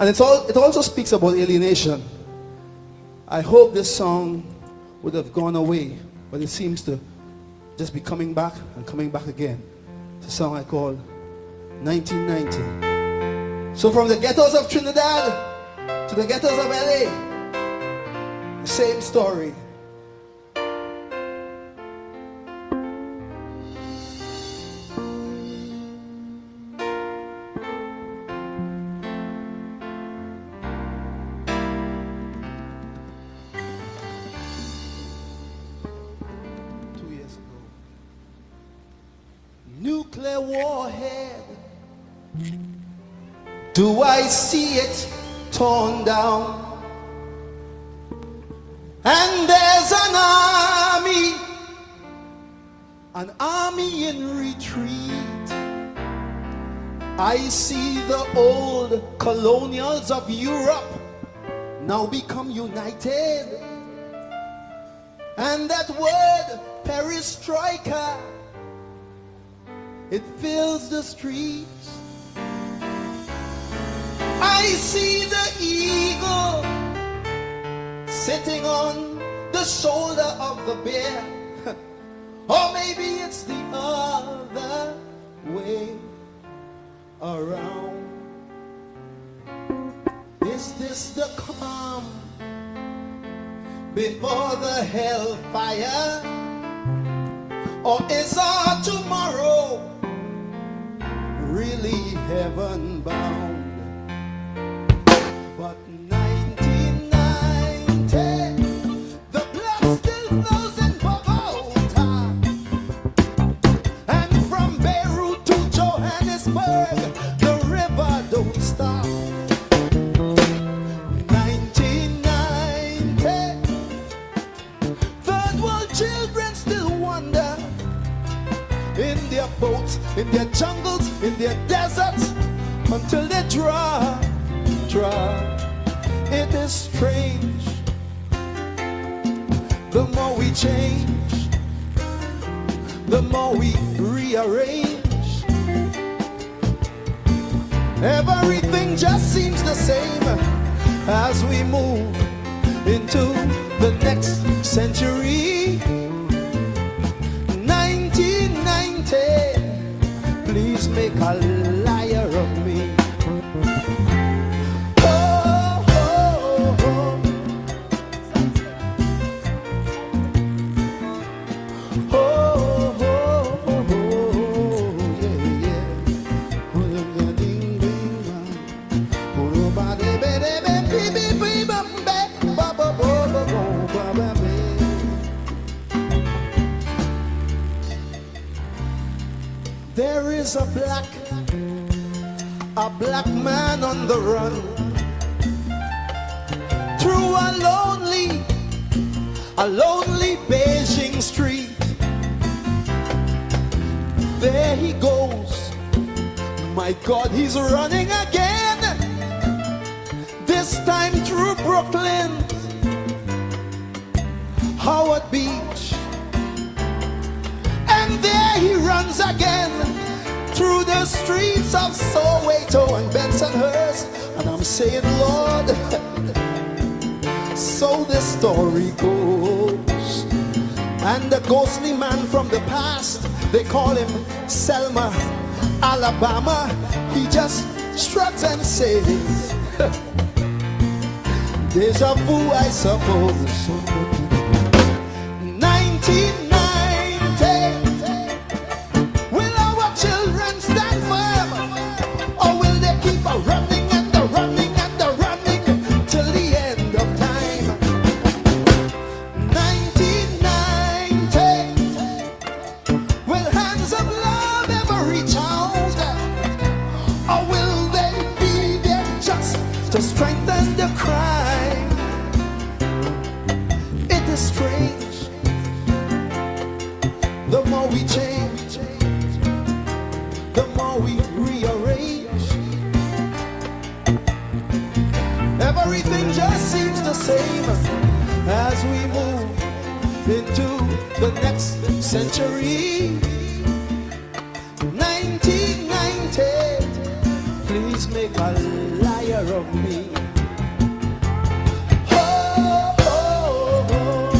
And it also speaks about alienation. I hope this song would have gone away, but it seems to just be coming back and coming back again. It's a song I call 1990. So from the ghettos of Trinidad to the ghettos of LA, the same story. Nuclear warhead, do I see it torn down? And there's an army in retreat. I see the old colonials of Europe now become united. And that word, perestroika, it fills the streets. I see the eagle sitting on the shoulder of the bear. Or maybe it's the other way around. Is this the calm before the hellfire? Or is our tomorrow really heaven bound? But 1990, the blood still flows in Bogota, and from Beirut to Johannesburg, the river don't stop. 1990, third world children still wander in their boats, in their jungles, in their deserts, until they dry. It is strange. The more we change, the more we rearrange. Everything just seems the same as we move into the next century. 1990, please make a liar of me. Oh, oh, oh. Oh, oh, oh, oh, yeah, yeah. Oh, yeah, ding, ding, dong. Oh, ba, de, be, de, be, be, be, be, ba, be, ba, ba, bo, ba, bo, ba, ba, be. There is a black man on the run through a lonely Beijing street. There he goes, my God, he's running again, this time through Brooklyn, Howard Beach, and there he runs again through the streets of Soweto and Bensonhurst. And I'm saying, Lord, so this story goes. And the ghostly man from the past, they call him Selma, Alabama. He just shrugs and says, deja vu, I suppose. 1990, will our children stand firm, or will they keep a running and a running and a running till the end of time? 1990, will hands of love ever reach out, or will they be there just to strengthen the crime? It is strange. The more we change, the more we rearrange. Everything just seems the same as we move into the next century. 1990, please make a liar care of me. Oh, oh, oh.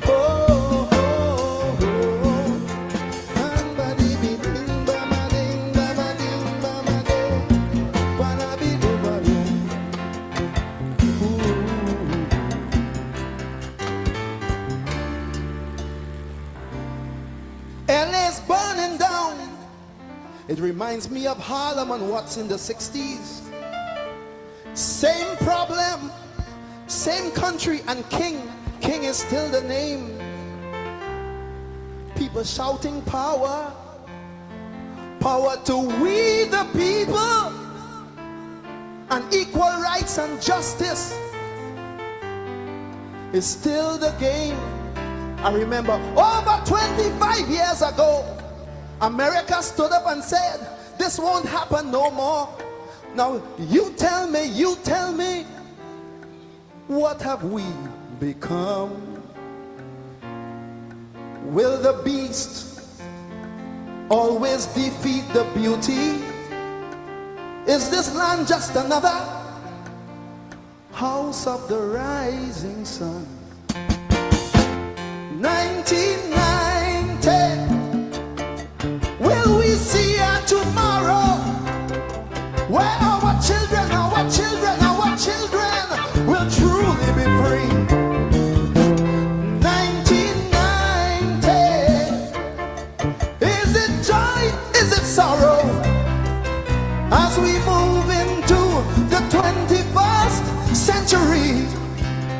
Oh, oh, oh. Bam-ba-dee-dee-ding, bam-a-ding, bam-a-ding, bam-a-ding. Ba-da-bee-doo-ba-doo. Ooh. LA's burning down. It reminds me of Harlem and what's in the 60s. Same problem, same country, and King is still the name. People shouting power, power to we the people, and equal rights and justice is still the game. I remember over 25 years ago, America stood up and said, this won't happen no more. Now you tell me, what have we become? Will the beast always defeat the beauty? Is this land just another house of the rising sun? 1990, will we see a tomorrow where our children will truly be free? 1990, is it joy, is it sorrow, as we move into the 21st century?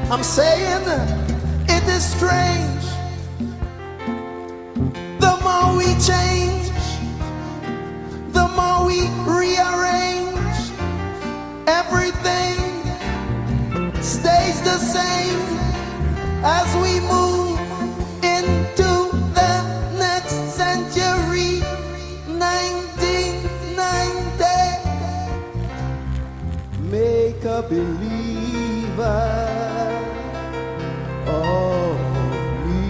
I'm saying it is strange. The more we change, the more we rearrange, everything stays the same as we move into the next century. 1990, make a believer of me.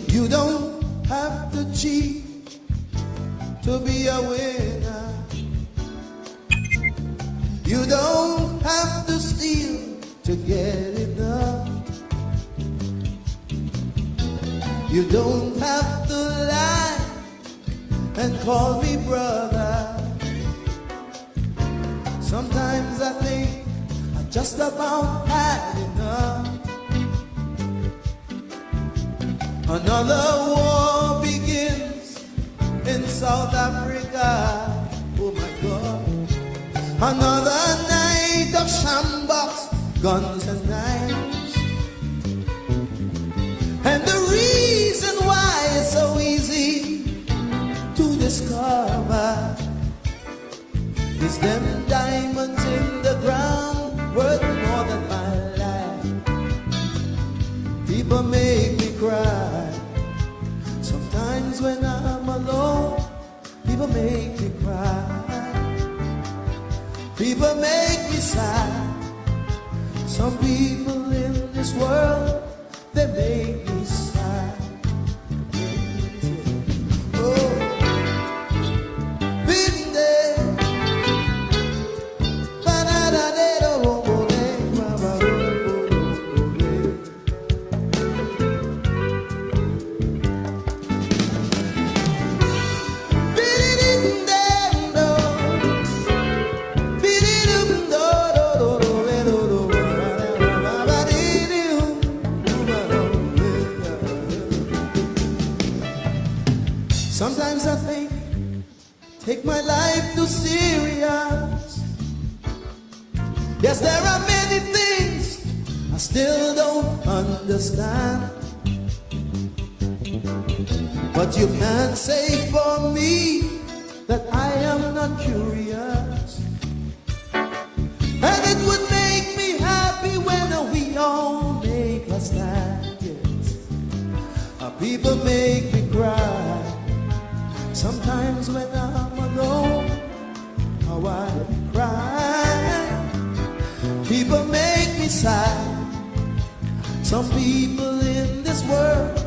You don't have to cheat to be a winner. You don't have to steal to get it done. You don't have to lie and call me brother. Sometimes I think I just about had enough. Another war begins in South Africa. Oh my God. Another night of shambles, guns and knives. And the reason why it's so easy to discover is them diamonds in the ground worth more than my life. People make me cry. Sometimes when I'm alone, people make me cry. People make me sad. Some people in this world, they make me sad. Oh, been there. still don't understand. But you can't say for me that I am not curious. And it would make me happy when we all make a stand, yes. People make me cry sometimes when I'm alone. How I cry. People make me sad. Some people in this world,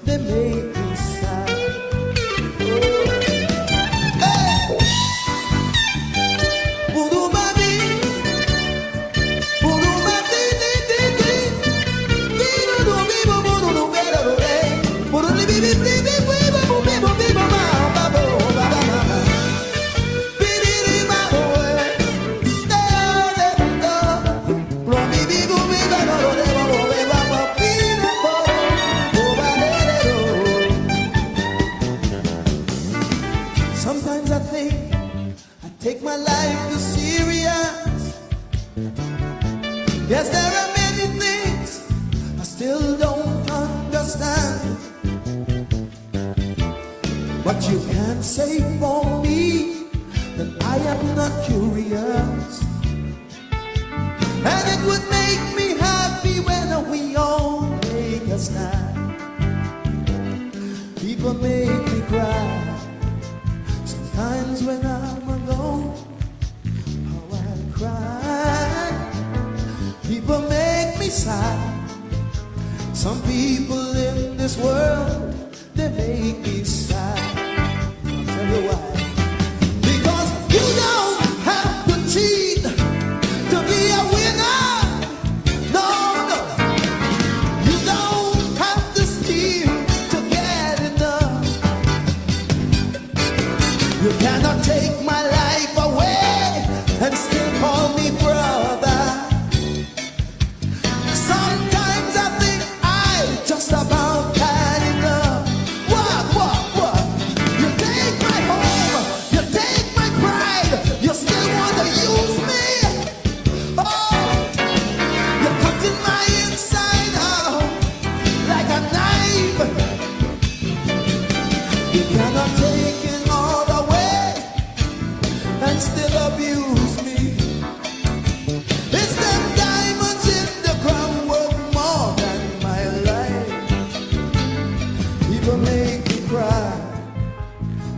they make me sad. Sometimes I think I take my life too serious. Yes, there are many things I still don't understand. But you can't say for me that I am not curious. And it would make me happy when we all make a stand. People make me cry sometimes when I'm alone. How I cry. People make me sad. Some people in this world, they make me sad. I'll tell you why. Because you don't have to cheat to be a winner. No, no. You don't have to steal to get enough. You cannot take my life away and still call me brother. Sometimes I think I just about had enough. What? You take my home, you take my pride, you still want to use me. Oh, you're cutting my inside out like a knife. You cannot take it all away and still abuse me. It's them diamonds in the crown worth more than my life. People make me cry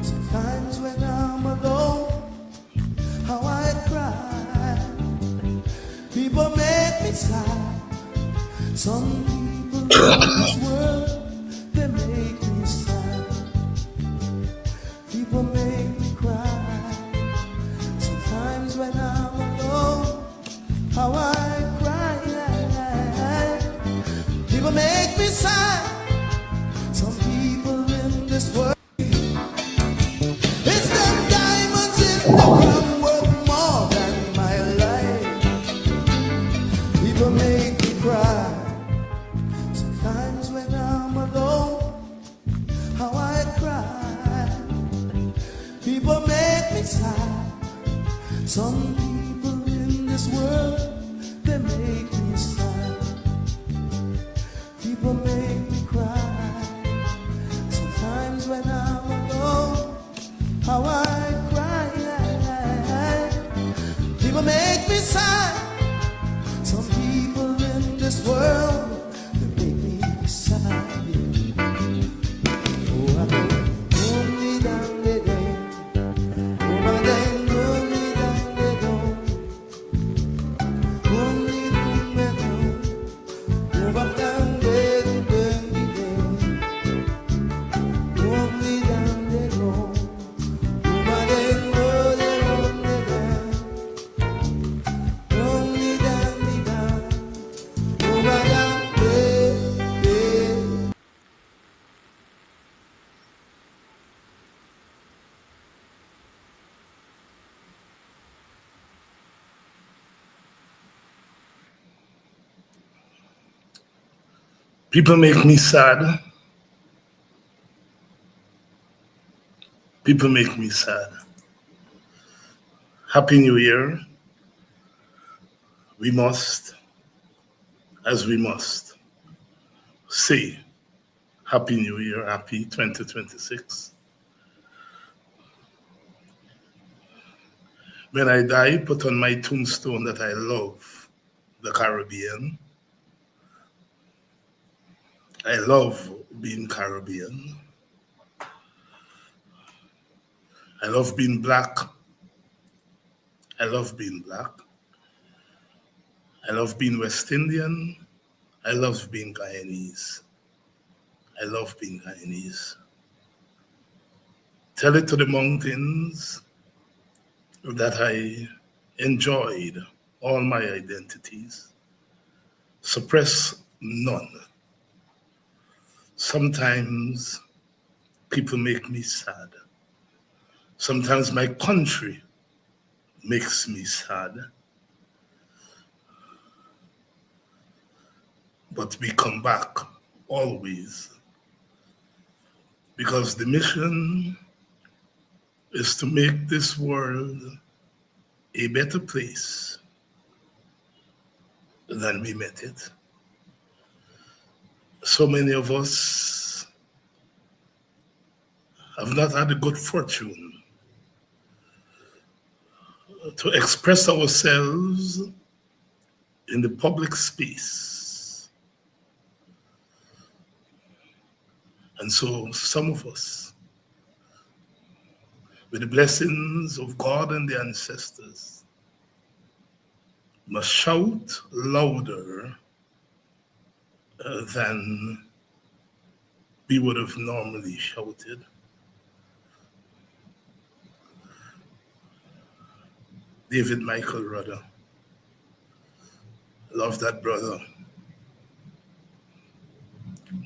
sometimes when I'm alone. How I cry. People make me sad. Some people in this world, they make me sad. People make me cry sometimes when I'm alone. How I cry. People make me sad. Some people in this world, it's them diamonds in the crown worth more than my life. People make me cry sometimes when I'm alone. How I cry. People make me sad. Some people in this world, they make me sad. People make me cry sometimes when I'm alone. How I cry. People make me sad. Some people in this world, they make me sad. Oh, I know. Only down the day. Oh, my day. Only down the door. Only down the door. Oh, my down the day. Only down the door. Oh, my day. Only down the day. Only down the down. Oh, my down the day. People make me sad. People make me sad. Happy New Year. We must as we must, say Happy New Year, happy 2026. When I die, put on my tombstone that I love the Caribbean. I love being Caribbean. I love being black. I love being black. I love being West Indian. I love being Guyanese. I love being Guyanese. Tell it to the mountains that I enjoyed all my identities. Suppress none. Sometimes people make me sad. Sometimes my country makes me sad. But we come back always, because the mission is to make this world a better place than we met it. So many of us have not had the good fortune to express ourselves in the public space. And so some of us, with the blessings of God and the ancestors, must shout louder than we would have normally shouted. David Michael Rudder. Love that brother.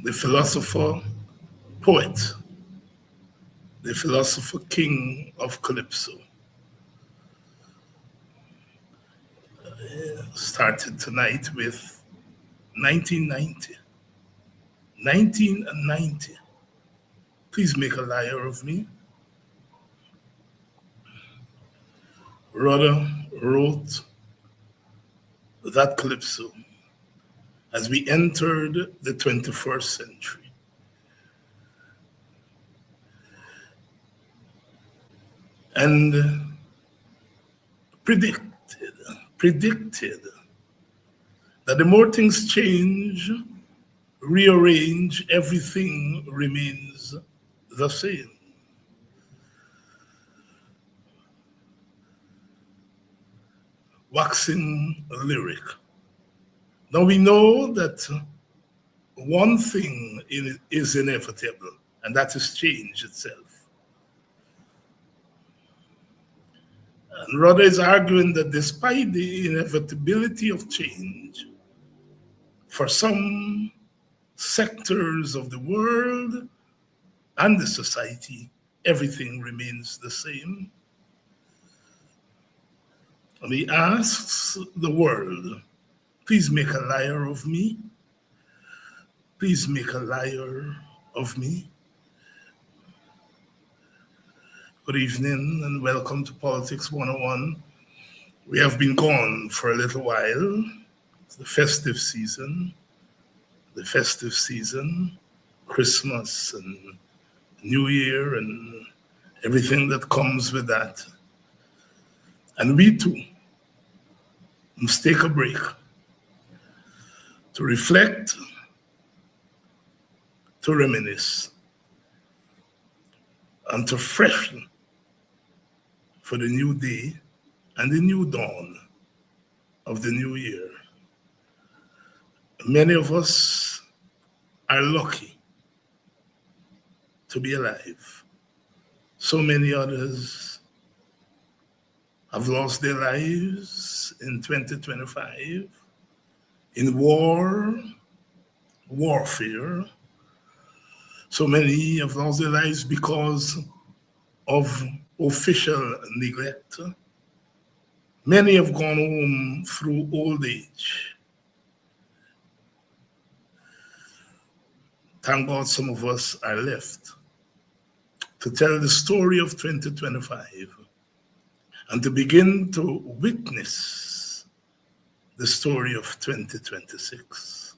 The philosopher, poet, the philosopher king of Calypso. Started tonight with 1990. 1990. Please make a liar of me. Rudder wrote that Calypso as we entered the 21st century. And predicted that the more things change, rearrange, everything remains the same. Waxing lyric. Now we know that one thing is inevitable, and that is change itself. And Rudder is arguing that despite the inevitability of change, for some sectors of the world and the society, everything remains the same. And he asks the world, please make a liar of me. Please make a liar of me. Good evening and welcome to Politics 101. We have been gone for a little while. It's the festive season, Christmas and New Year and everything that comes with that. And we too must take a break to reflect, to reminisce, and to freshen for the new day and the new dawn of the new year. Many of us are lucky to be alive. So many others have lost their lives in 2025 in warfare. So many have lost their lives because of official neglect. Many have gone home through old age. Thank God some of us are left to tell the story of 2025 and to begin to witness the story of 2026.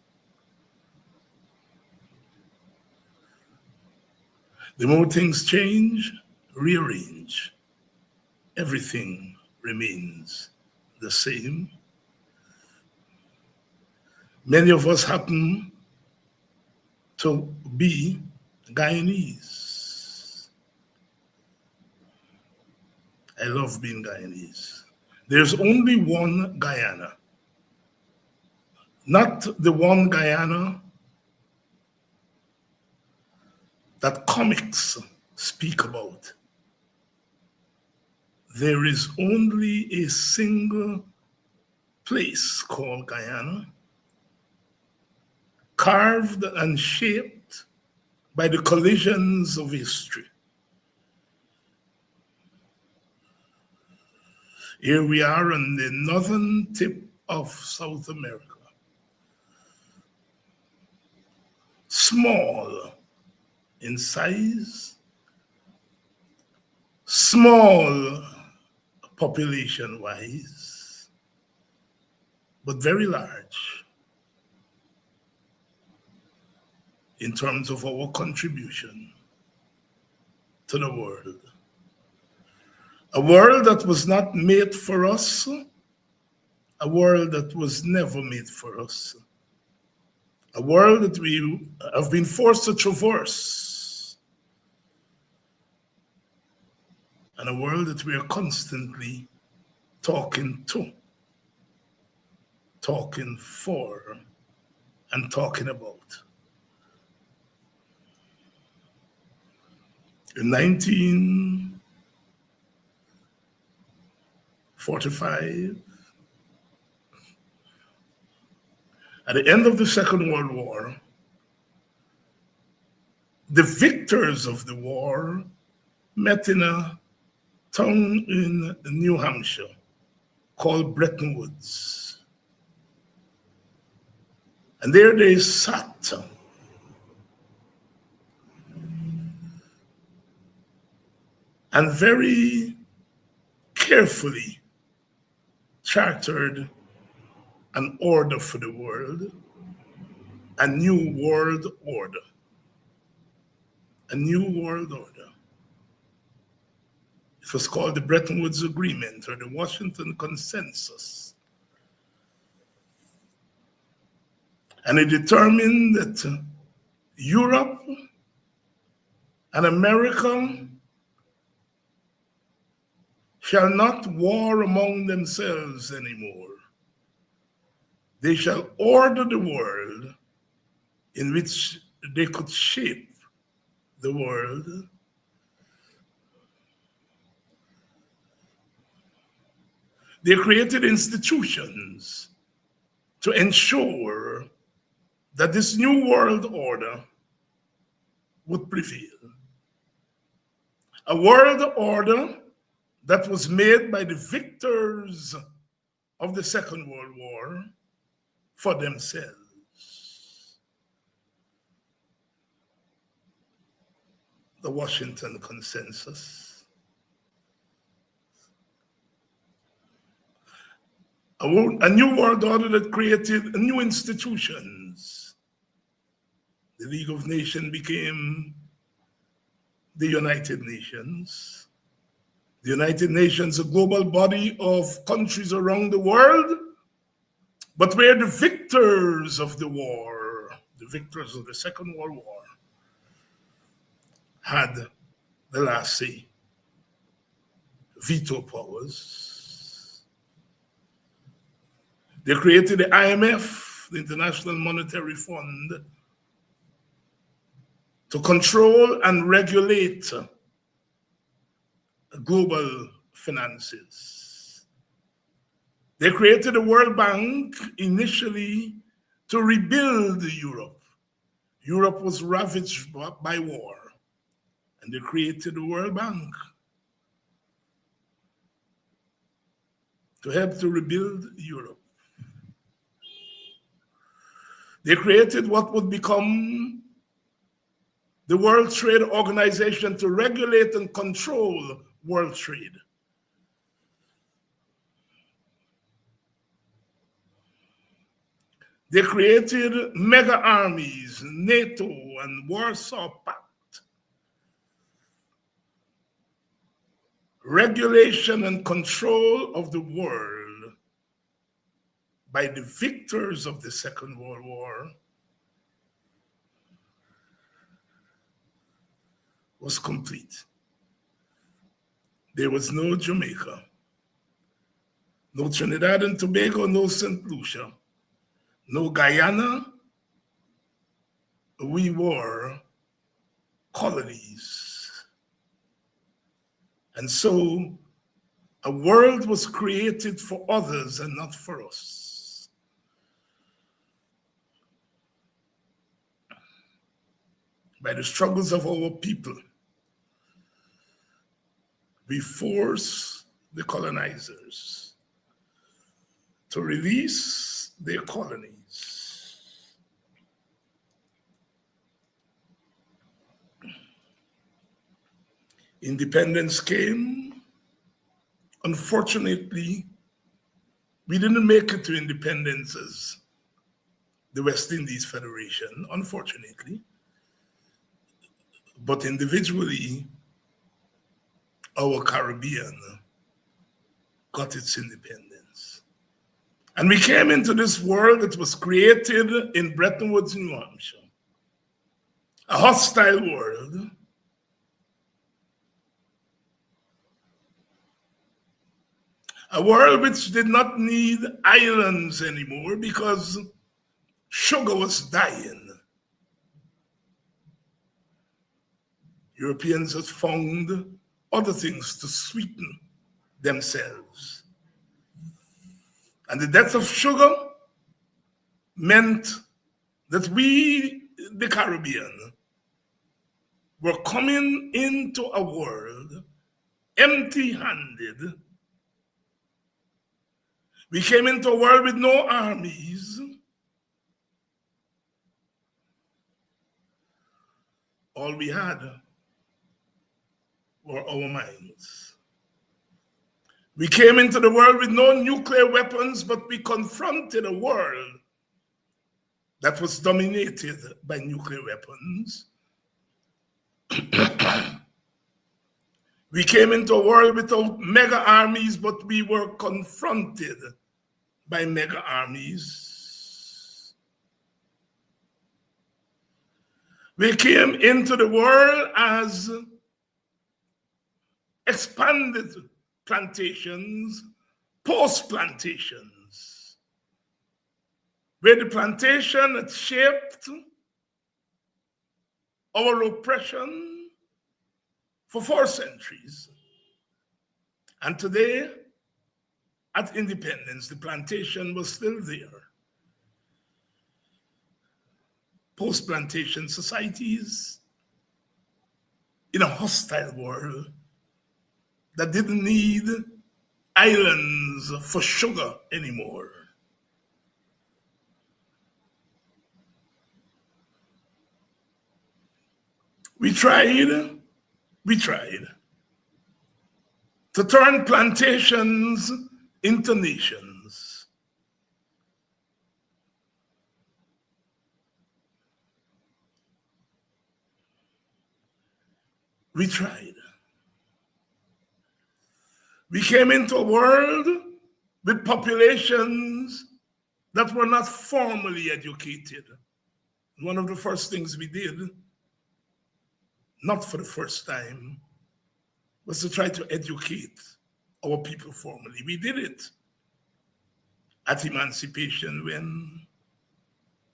The more things change, rearrange, everything remains the same. Many of us happen to be Guyanese. I love being Guyanese. There's only one Guyana, not the one Guyana that comics speak about. There is only a single place called Guyana, carved and shaped by the collisions of history. Here we are on the northern tip of South America. Small in size, small population-wise, but very large in terms of our contribution to the world. A world that was not made for us, a world that was never made for us, a world that we have been forced to traverse, and a world that we are constantly talking to, talking for, and talking about. In 1945, at the end of the Second World War, the victors of the war met in a town in New Hampshire called Bretton Woods. And there they sat and very carefully chartered an order for the world, a new world order. A new world order. It was called the Bretton Woods Agreement or the Washington Consensus. And it determined that Europe and America shall not war among themselves anymore. They shall order the world in which they could shape the world. They created institutions to ensure that this new world order would prevail. A world order that was made by the victors of the Second World War for themselves. The Washington Consensus. A new world order that created new institutions. The League of Nations became the United Nations. The United Nations, a global body of countries around the world, but where the victors of the war, the victors of the Second World War, had the last say, veto powers. They created the IMF, the International Monetary Fund, to control and regulate global finances. They created the World Bank initially to rebuild Europe. Europe was ravaged by war, and they created the World Bank to help to rebuild Europe. They created what would become the World Trade Organization to regulate and control world trade. They created mega armies, NATO and Warsaw Pact, regulation and control of the world by the victors of the Second World War was complete. There was no Jamaica, no Trinidad and Tobago, no St. Lucia, no Guyana. We were colonies. And so a world was created for others and not for us. By the struggles of our people, we force the colonizers to release their colonies. Independence came. Unfortunately, we didn't make it to independence as the West Indies Federation, unfortunately. But individually, our Caribbean got its independence. And we came into this world that was created in Bretton Woods, New Hampshire. A hostile world. A world which did not need islands anymore because sugar was dying. Europeans had found other things to sweeten themselves. And the death of sugar meant that we, the Caribbean, were coming into a world empty-handed. We came into a world with no armies. All we had were our minds. We came into the world with no nuclear weapons, but we confronted a world that was dominated by nuclear weapons. We came into a world without mega armies, but we were confronted by mega armies. We came into the world as expanded plantations, post-plantations, where the plantation had shaped our oppression for 4 centuries. And today, at independence, the plantation was still there. Post-plantation societies in a hostile world that didn't need islands for sugar anymore. We tried to turn plantations into nations. We tried. We came into a world with populations that were not formally educated. One of the first things we did, not for the first time, was to try to educate our people formally. We did it at emancipation when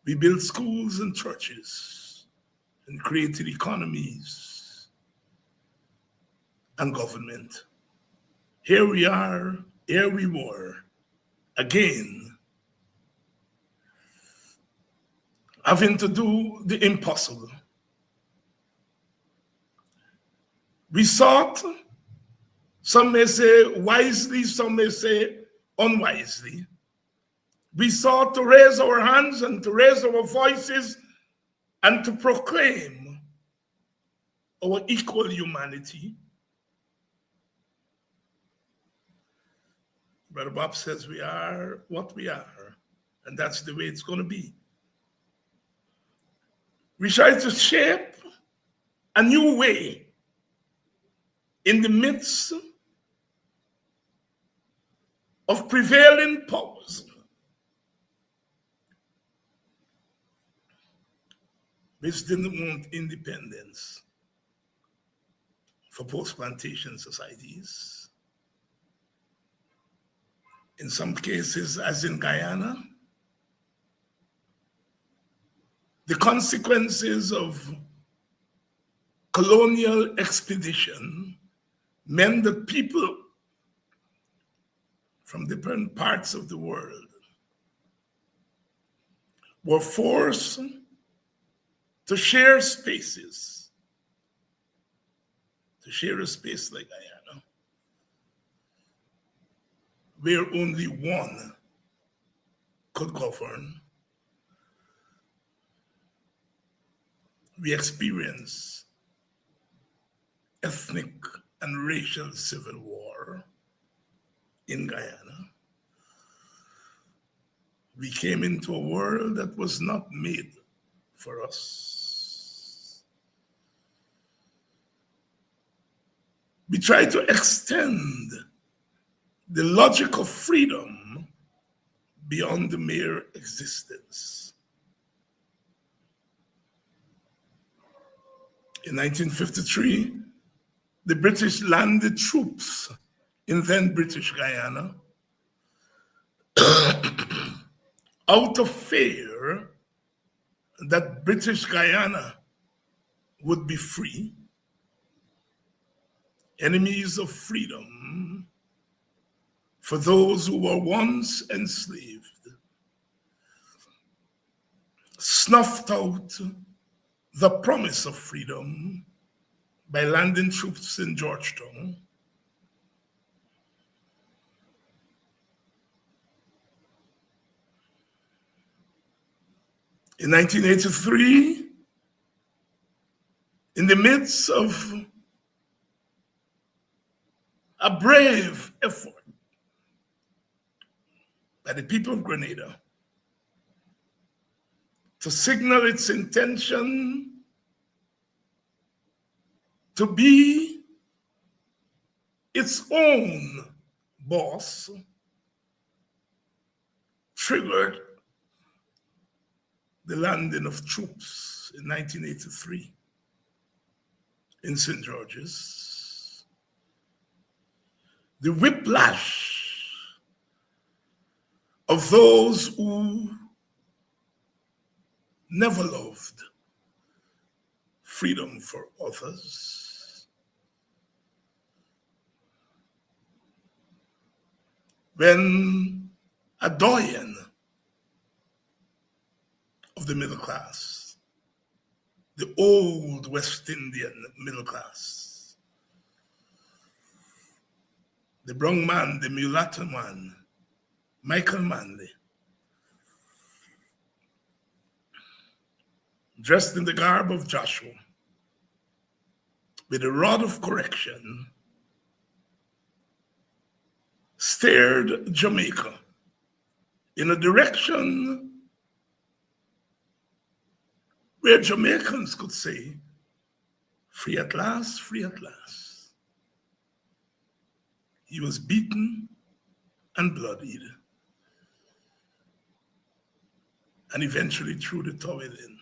we built schools and churches and created economies and government. Here we are, here we were, again, having to do the impossible. We sought, some may say wisely, some may say unwisely. We sought to raise our hands and to raise our voices and to proclaim our equal humanity. Brother Bob says we are what we are And that's the way it's going to be. We try to shape a new way in the midst of prevailing powers. Which didn't want independence for post-plantation societies. In some cases, as in Guyana, the consequences of colonial expedition meant that people from different parts of the world were forced to share spaces, to share a space like Guyana, where only one could govern. We experience ethnic and racial civil war in Guyana. We came into a world that was not made for us. We try to extend the logic of freedom beyond the mere existence. In 1953, the British landed troops in then British Guyana out of fear that British Guyana would be free. Enemies of freedom for those who were once enslaved, snuffed out the promise of freedom by landing troops in Georgetown. In 1983, in the midst of a brave effort by the people of Grenada to signal its intention to be its own boss, triggered the landing of troops in 1983 in St. George's. The whiplash of those who never loved freedom for others. When a doyen of the middle class, the old West Indian middle class, the brown man, the mulatto man, Michael Manley, dressed in the garb of Joshua, with a rod of correction, steered Jamaica in a direction where Jamaicans could say, free at last, free at last. He was beaten and bloodied, and eventually threw the towel in.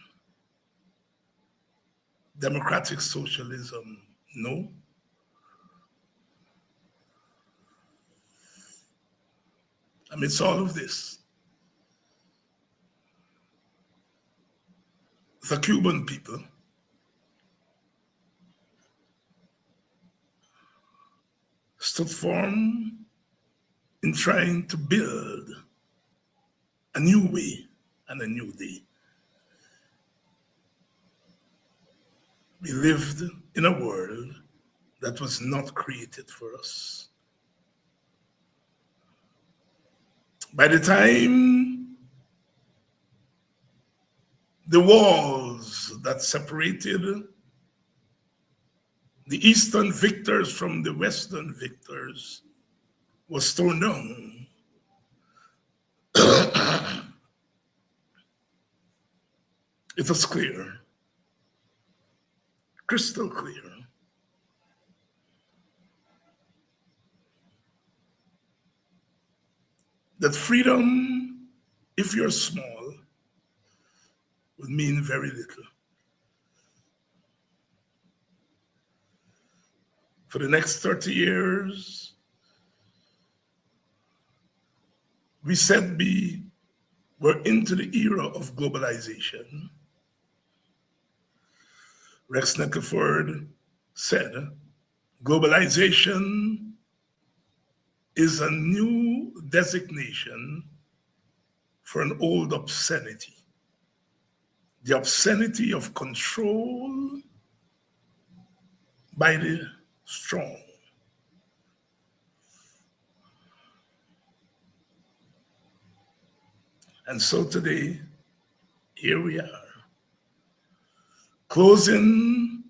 Democratic socialism, no. Amidst all of this, the Cuban people stood firm in trying to build a new way and a new day. We lived in a world that was not created for us. By the time the walls that separated the Eastern victors from the Western victors was torn down, It was clear, crystal clear, that freedom, if you're small, would mean very little. For the next 30 years, we said we're into the era of globalization. Rex Nettleford said, globalization is a new designation for an old obscenity. The obscenity of control by the strong. And so today, here we are, closing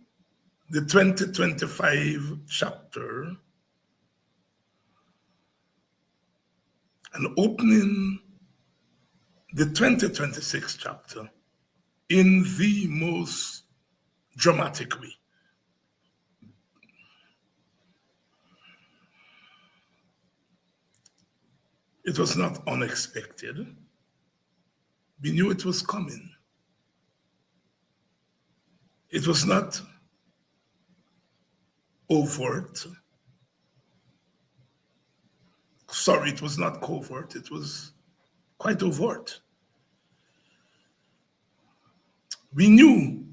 the 2025 chapter and opening the 2026 chapter in the most dramatic way. It was not unexpected. We knew it was coming. It was not overt. Sorry, it was not covert. It was quite overt. We knew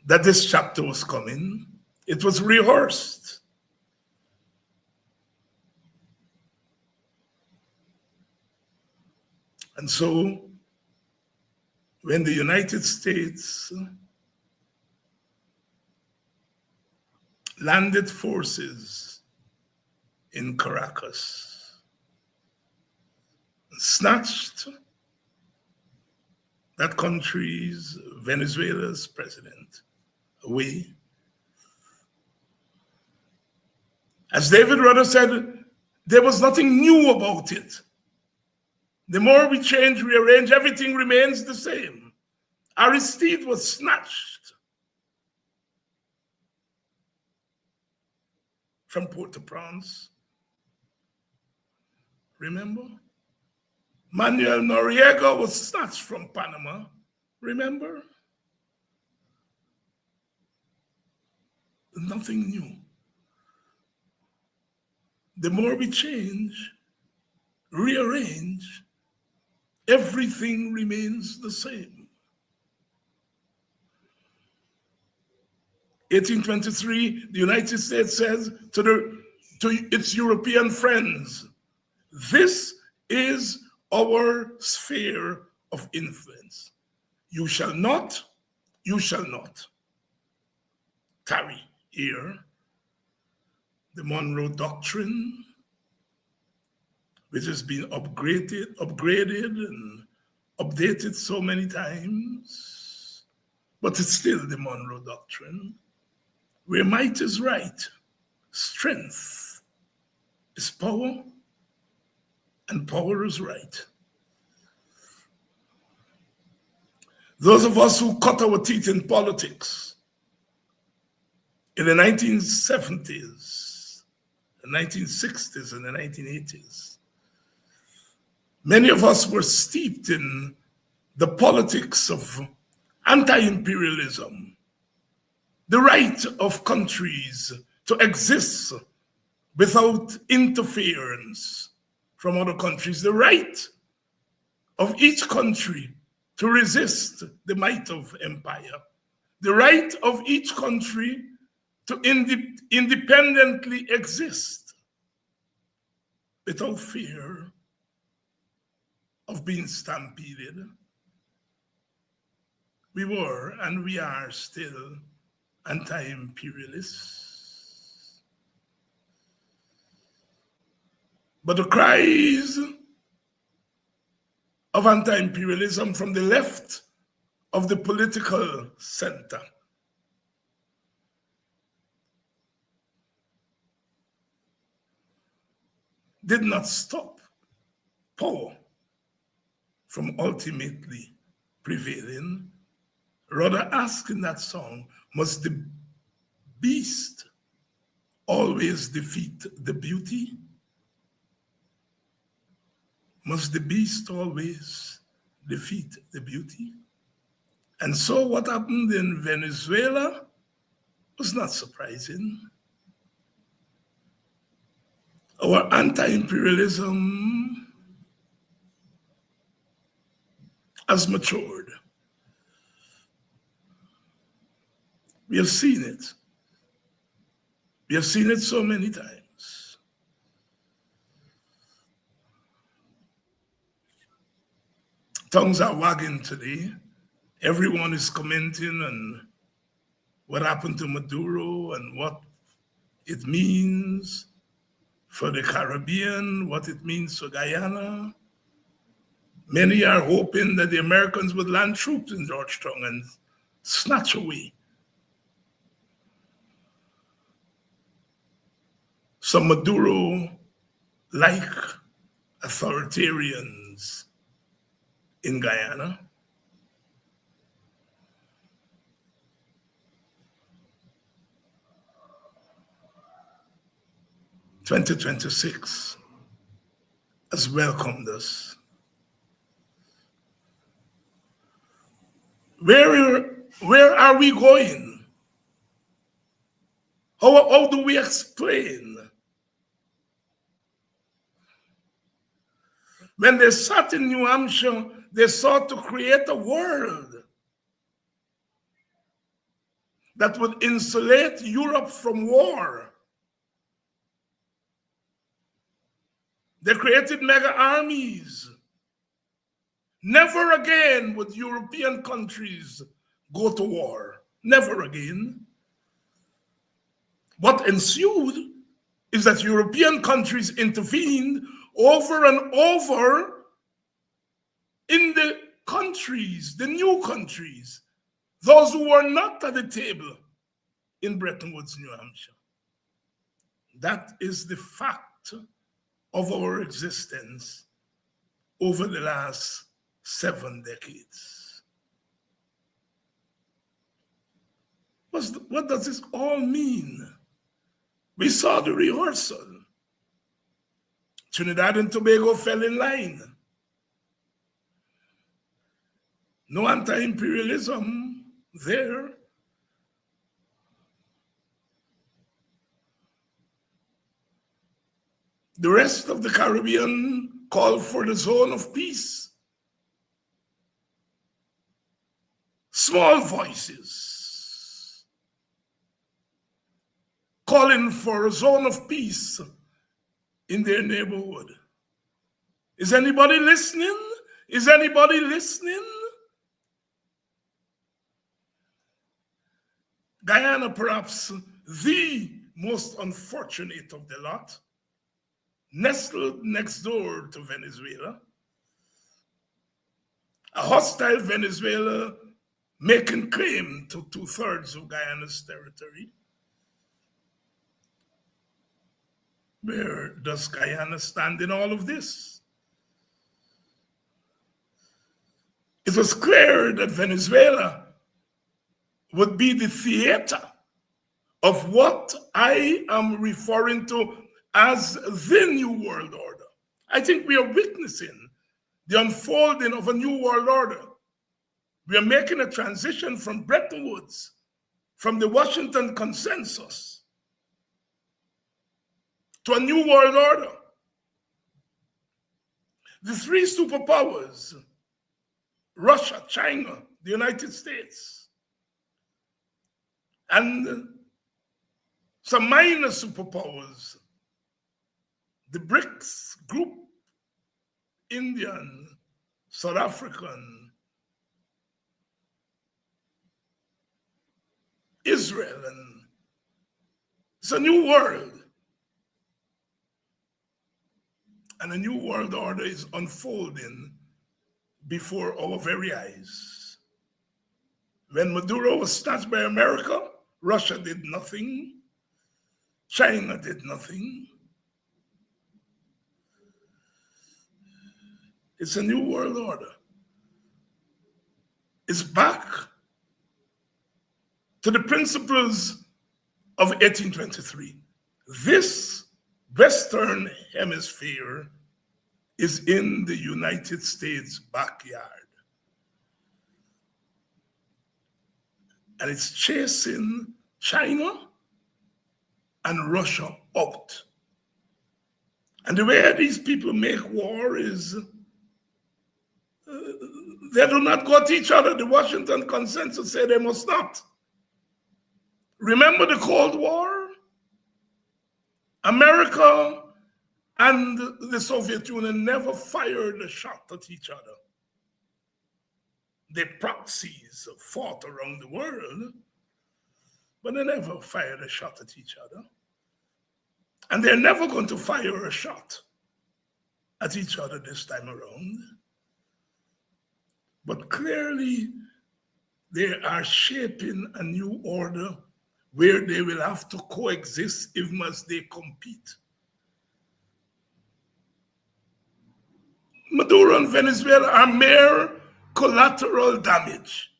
that this chapter was coming. It was rehearsed. And so, when the United States landed forces in Caracas, snatched that country's, Venezuela's president, away, as David Rudder said, there was nothing new about it. The more we change, rearrange, everything remains the same. Aristide was snatched from Port-au-Prince. Remember? Manuel Noriega was snatched from Panama. Remember? Nothing new. The more we change, rearrange, everything remains the same. 1823, the United States says to its European friends, this is our sphere of influence. You shall not tarry here. The Monroe Doctrine, which has been upgraded and updated so many times, but it's still the Monroe Doctrine, where might is right, strength is power, and power is right. Those of us who cut our teeth in politics in the 1970s, the 1960s, and the 1980s, many of us were steeped in the politics of anti-imperialism, the right of countries to exist without interference from other countries, the right of each country to resist the might of empire, the right of each country to independently exist without fear of being stampeded. We were and we are still anti-imperialists. But the cries of anti-imperialism from the left of the political center did not stop power from ultimately prevailing. rather ask in that song, must the beast always defeat the beauty? Must the beast always defeat the beauty? And so what happened in Venezuela was not surprising. Our anti-imperialism has matured. We have seen it. We have seen it so many times. Tongues are wagging today. Everyone is commenting on what happened to Maduro and what it means for the Caribbean, what it means for Guyana. Many are hoping that the Americans would land troops in Georgetown and snatch away some Maduro-like authoritarians in Guyana. "2026 has welcomed us. Where are we going? How do we explain? When they sat in New Hampshire, they sought to create a world that would insulate Europe from war. They created mega armies. Never again would European countries go to war. Never again. What ensued is that European countries intervened over and over in the countries, the new countries, those who were not at the table in Bretton Woods, New Hampshire. That is the fact of our existence over the last 7 decades. What does this all mean? We saw the rehearsal. Trinidad and Tobago fell in line. No anti-imperialism there. The rest of the Caribbean called for the zone of peace. Small voices calling for a zone of peace in their neighborhood. Is anybody listening? Is anybody listening? Guyana, perhaps the most unfortunate of the lot, nestled next door to Venezuela, a hostile Venezuela making claim to 2/3 of Guyana's territory. Where does Guyana stand in all of this? It was clear that Venezuela would be the theater of what I am referring to as the New World Order. I think we are witnessing the unfolding of a New World Order. We are making a transition from Bretton Woods, from the Washington Consensus, to a New World Order. The three superpowers, Russia, China, the United States, and some minor superpowers, the BRICS group, Indian, South African, Israel, and it's a new world. And a new world order is unfolding before our very eyes. When Maduro was snatched by America, Russia did nothing. China did nothing. It's a new world order. It's back to the principles of 1823. This Western Hemisphere is in the United States backyard. And it's chasing China and Russia out. And the way these people make war is they do not go to each other. The Washington Consensus say they must not. Remember the Cold War? America and the Soviet Union never fired a shot at each other. Their proxies fought around the world, but they never fired a shot at each other. And they're never going to fire a shot at each other this time around. But clearly, they are shaping a new order where they will have to coexist even as they compete. Maduro and Venezuela are mere collateral damage.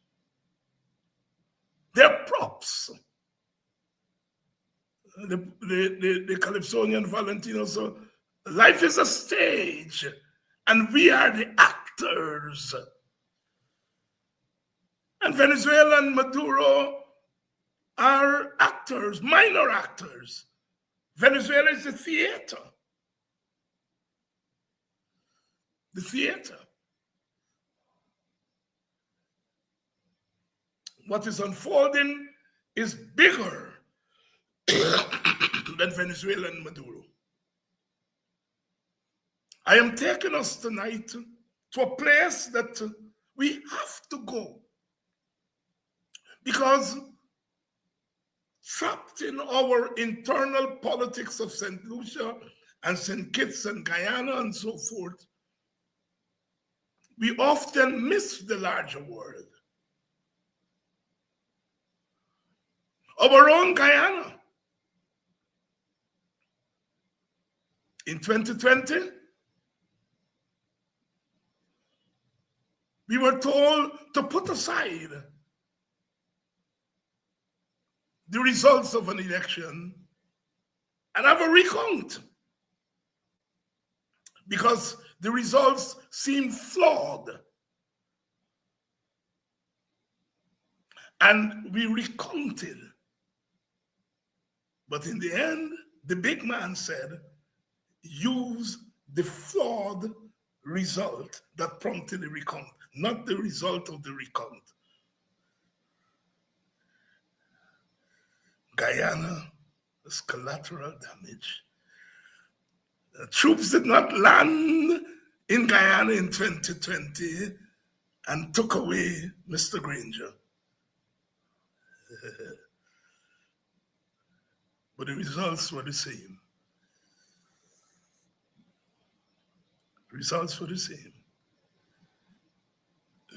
They're props. The Calypsonian Valentino, so life is a stage, and we are the actors. And Venezuela and Maduro are actors, minor actors. Venezuela is the theater. The theater. What is unfolding is bigger than Venezuela and Maduro. I am taking us tonight to a place that we have to go, because trapped in our internal politics of St. Lucia and St. Kitts and Guyana and so forth, we often miss the larger world. Our own Guyana. In 2020, we were told to put aside the results of an election and have a recount, because the results seem flawed. And we recounted. But in the end, the big man said, use the flawed result that prompted the recount, not the result of the recount. Guyana was collateral damage. The troops did not land in Guyana in 2020 and took away Mr. Granger. But the results were the same. The results were the same.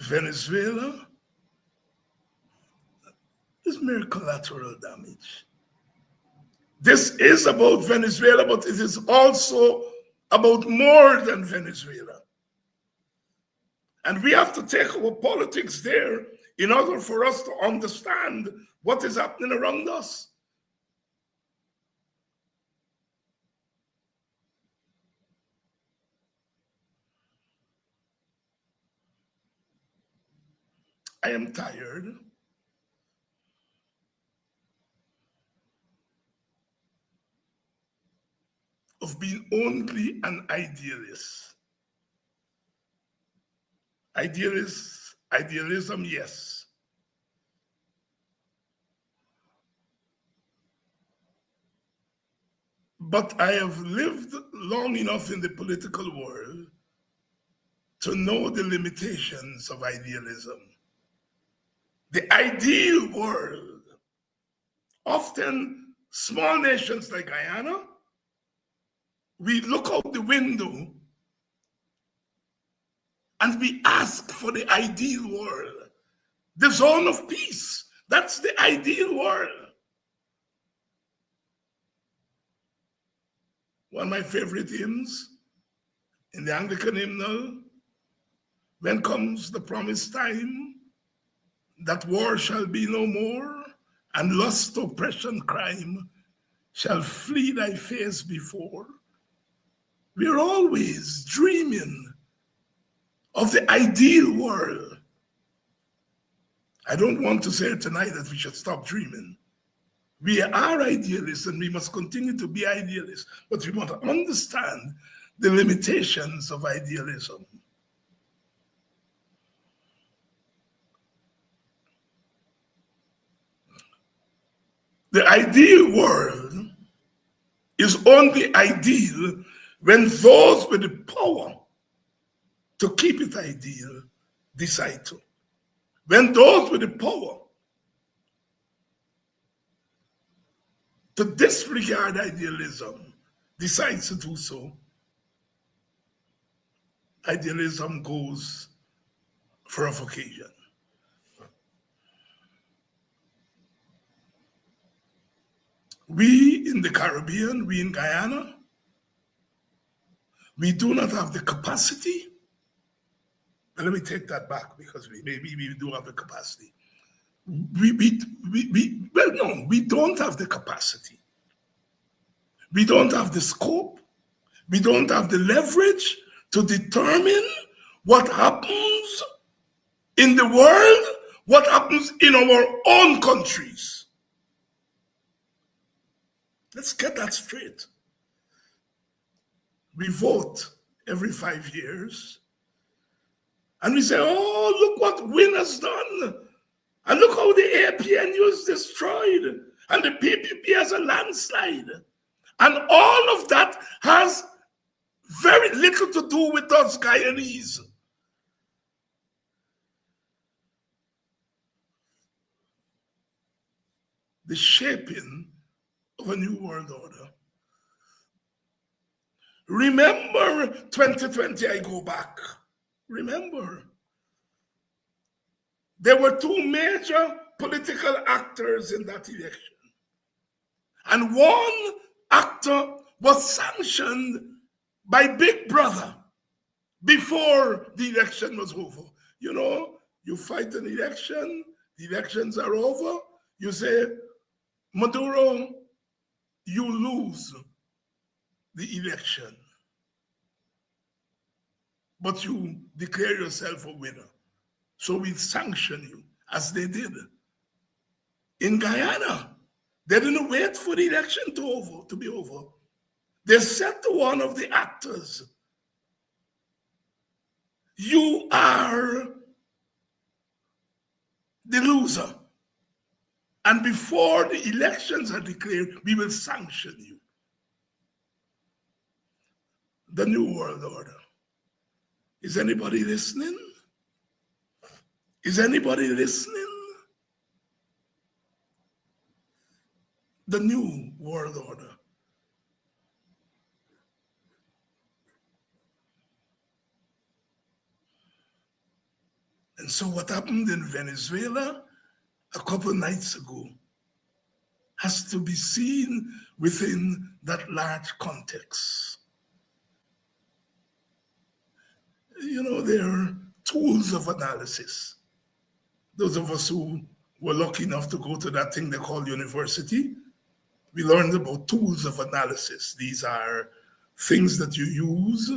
Venezuela is mere collateral damage. This is about Venezuela, but it is also about more than Venezuela. And we have to take our politics there in order for us to understand what is happening around us. I am tired of being only an idealist. Idealism, yes. But I have lived long enough in the political world to know the limitations of idealism. The ideal world, often small nations like Guyana, we look out the window and we ask for the ideal world, the zone of peace. That's the ideal world. One of my favorite hymns in the Anglican hymnal, when comes the promised time, that war shall be no more, and lust, oppression, crime shall flee thy face before. We are always dreaming of the ideal world. I don't want to say tonight that we should stop dreaming. We are idealists and we must continue to be idealists, but we want to understand the limitations of idealism. The ideal world is only ideal when those with the power to keep it ideal decide to. When those with the power to disregard idealism decides to do so, idealism goes for a vacation. We in the Caribbean, we in Guyana, we do not have the capacity. But let me take that back, because maybe we do have the capacity. We don't have the capacity. We don't have the scope. We don't have the leverage to determine what happens in the world, what happens in our own countries. Let's get that straight. We vote every 5 years. And we say, oh, look what Win has done. And look how the APNU is destroyed. And the PPP has a landslide. And all of that has very little to do with us Guyanese. The shaping of a new world order. Remember 2020, I go back. Remember, there were two major political actors in that election. And one actor was sanctioned by Big Brother before the election was over. You know, you fight an election, the elections are over, you say, Maduro, you lose the election, but you declare yourself a winner. So we sanction you, as they did. In Guyana, they didn't wait for the election to be over. They said to one of the actors, you are the loser. And before the elections are declared, we will sanction you. The New World Order. Is anybody listening? Is anybody listening? The New World Order. And so what happened in Venezuela a couple of nights ago has to be seen within that large context. You know, there are tools of analysis. Those of us who were lucky enough to go to that thing they call university, we learned about tools of analysis. These are things that you use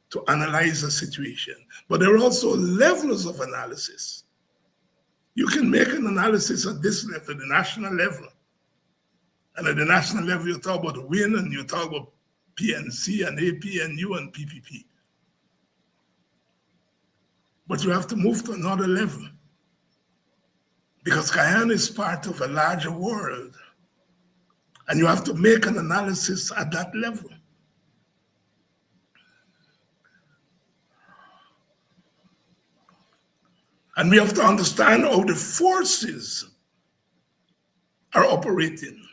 to analyze a situation. But there are also levels of analysis. You can make an analysis at this level, the national level. And at the national level, you talk about WIN and you talk about PNC and APNU and PPP. But you have to move to another level, because Guyana is part of a larger world. And you have to make an analysis at that level. And we have to understand how the forces are operating.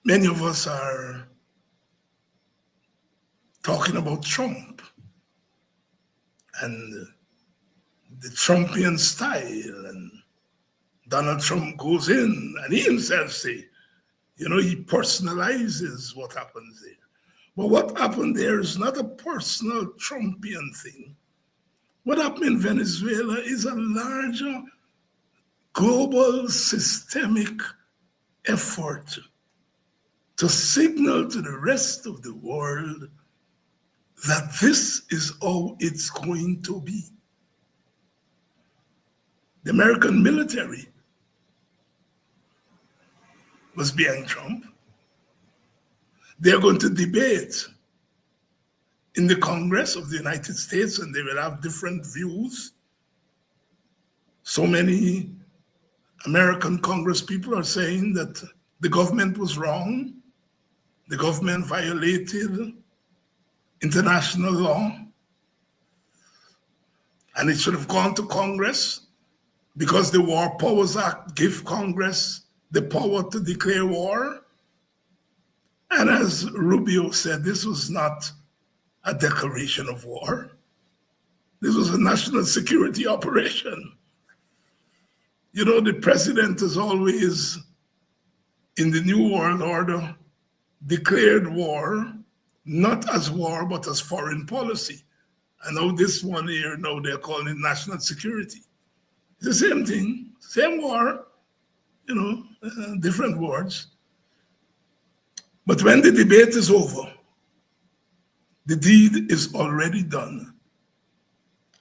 Many of us are talking about Trump and the Trumpian style, and Donald Trump goes in and he himself say, you know, he personalizes what happens there. But what happened there is not a personal Trumpian thing. What happened in Venezuela is a larger global systemic effort to signal to the rest of the world that this is how it's going to be. The American military was behind Trump. They're going to debate in the Congress of the United States, and they will have different views. So many American Congress people are saying that the government was wrong. The government violated international law, and it should have gone to Congress because the War Powers Act gives Congress the power to declare war. And as Rubio said, this was not a declaration of war. This was a national security operation. You know, the president is always, in the New World Order, declared war, not as war, but as foreign policy. I know this one here, now they're calling it national security. It's the same thing, same war, you know, different words. But when the debate is over, the deed is already done.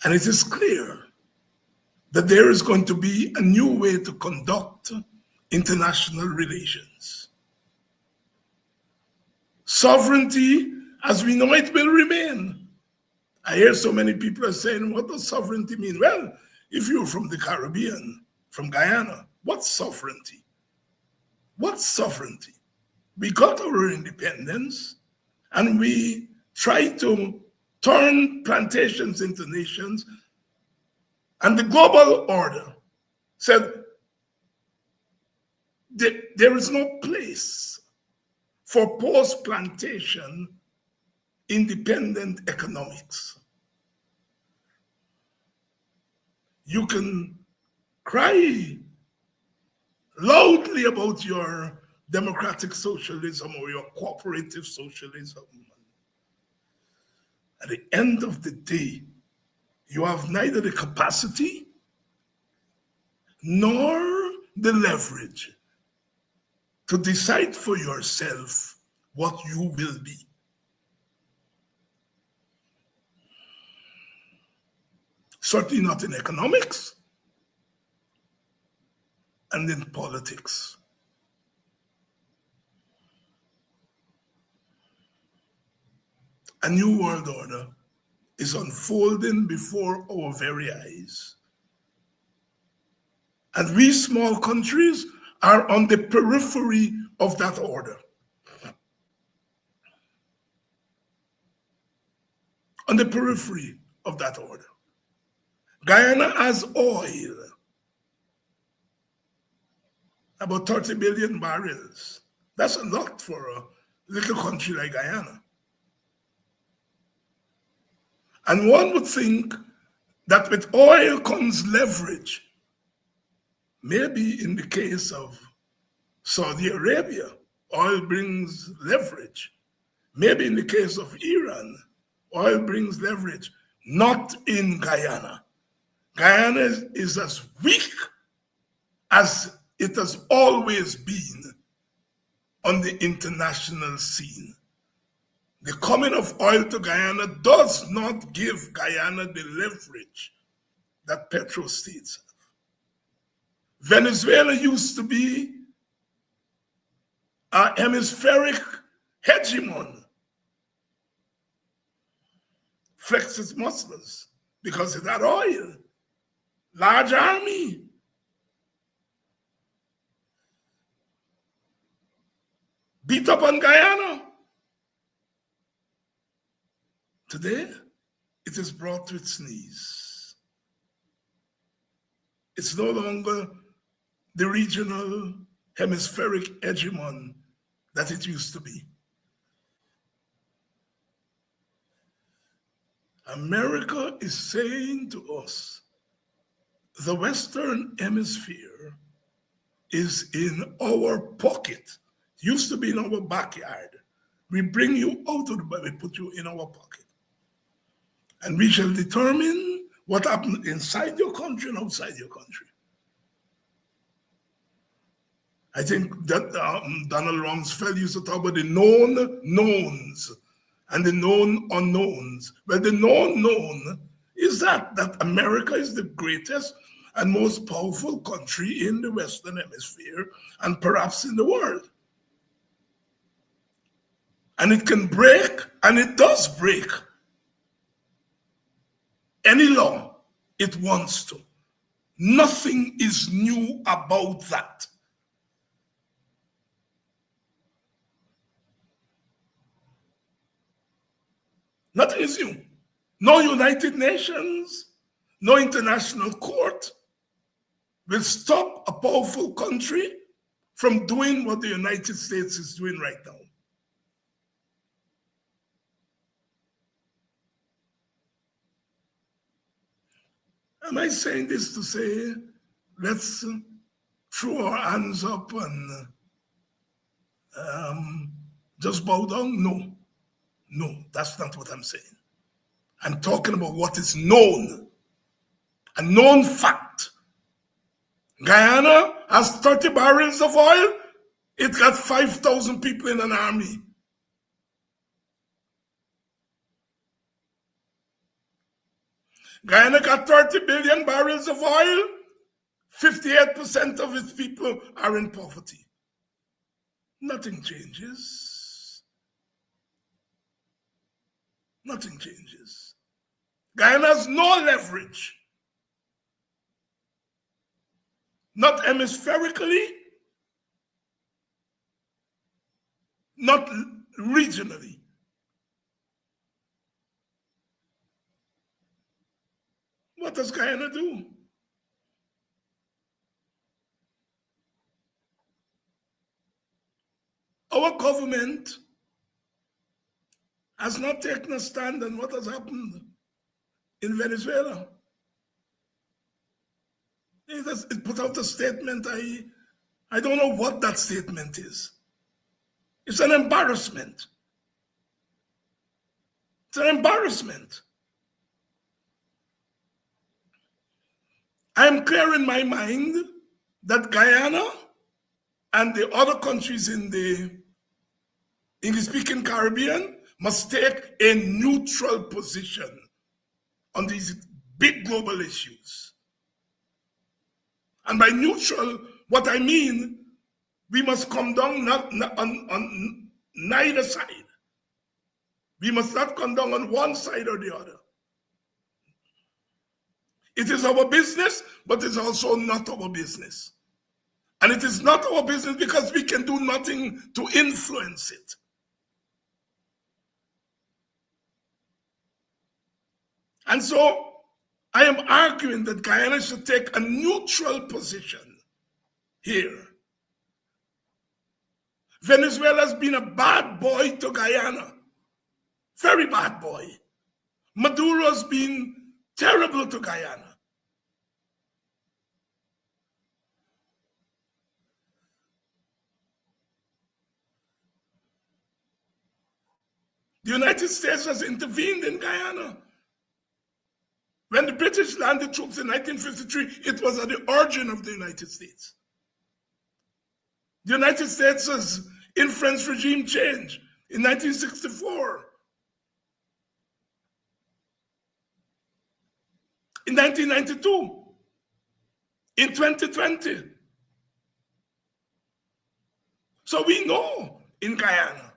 And it is clear that there is going to be a new way to conduct international relations. Sovereignty, as we know it, will remain. I hear so many people are saying, what does sovereignty mean? Well, if you're from the Caribbean, from Guyana, what's sovereignty? What's sovereignty? We got our independence and we tried to turn plantations into nations, and the global order said there is no place for post-plantation independent economics. You can cry loudly about your democratic socialism or your cooperative socialism. At the end of the day, you have neither the capacity nor the leverage to decide for yourself what you will be. Certainly not in economics and in politics. A new world order is unfolding before our very eyes. And we small countries are on the periphery of that order. On the periphery of that order. Guyana has oil, about 30 billion barrels. That's a lot for a little country like Guyana. And one would think that with oil comes leverage. Maybe in the case of Saudi Arabia, oil brings leverage. Maybe in the case of Iran, oil brings leverage. Not in Guyana. Guyana is as weak as it has always been on the international scene. The coming of oil to Guyana does not give Guyana the leverage that petrostates have. Venezuela used to be a hemispheric hegemon. Flexed its muscles because it had oil, large army. Beat up on Guyana. Today, it is brought to its knees. It's no longer the regional hemispheric hegemon that it used to be. America is saying to us, the Western Hemisphere is in our pocket. It used to be in our backyard. We bring you out of the bed, we put you in our pocket. And we shall determine what happens inside your country and outside your country. I think that Donald Rumsfeld used to talk about the known knowns and the known unknowns. Well, the known known is that America is the greatest and most powerful country in the Western Hemisphere and perhaps in the world. And it can break, and it does break, any law it wants to. Nothing is new about that. Nothing is new. No United Nations, no international court will stop a powerful country from doing what the United States is doing right now. Am I saying this to say, let's throw our hands up and just bow down? No, that's not what I'm saying. I'm talking about what is known, a known fact. Guyana has 30 barrels of oil. It got 5,000 people in an army. Guyana got 30 billion barrels of oil. 58% of its people are in poverty. Nothing changes. Nothing changes. Guyana has no leverage. Not hemispherically, not regionally. What does Guyana do? Our government has not taken a stand on what has happened in Venezuela. It put out a statement. I don't know what that statement is. It's an embarrassment. It's an embarrassment. I'm clear in my mind that Guyana and the other countries in the English-speaking Caribbean must take a neutral position on these big global issues. And by neutral, what I mean, we must come down not on neither side. We must not come down on one side or the other. It is our business, but it's also not our business. And it is not our business because we can do nothing to influence it. And so I am arguing that Guyana should take a neutral position here. Venezuela has been a bad boy to Guyana. Very bad boy. Maduro has been terrible to Guyana. The United States has intervened in Guyana. When the British landed troops in 1953, it was at the origin of the United States. The United States has influenced regime change in 1964. In 1992, in 2020. So we know in Guyana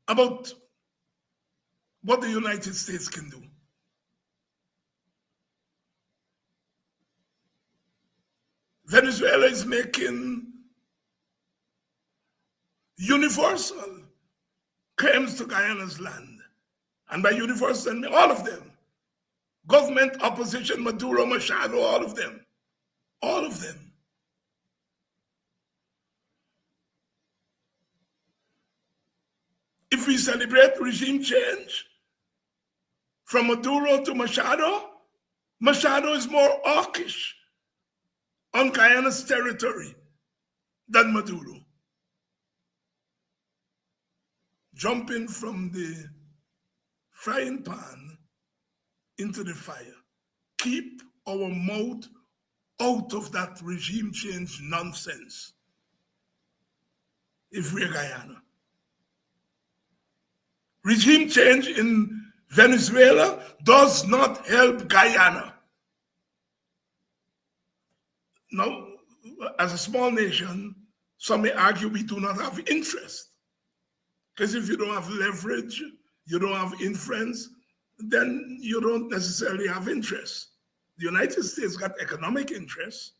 about what the United States can do. Venezuela is making universal claims to Guyana's land. And by universal, I mean all of them. Government, opposition, Maduro, Machado, all of them. All of them. If we celebrate regime change, from Maduro to Machado, Machado is more hawkish on Guyana's territory than Maduro. Jumping from the frying pan into the fire. Keep our mouth out of that regime change nonsense if we're Guyana. Regime change in Venezuela does not help Guyana. Now, as a small nation, some may argue we do not have interest. Because if you don't have leverage, you don't have influence, then you don't necessarily have interest. The United States got economic interest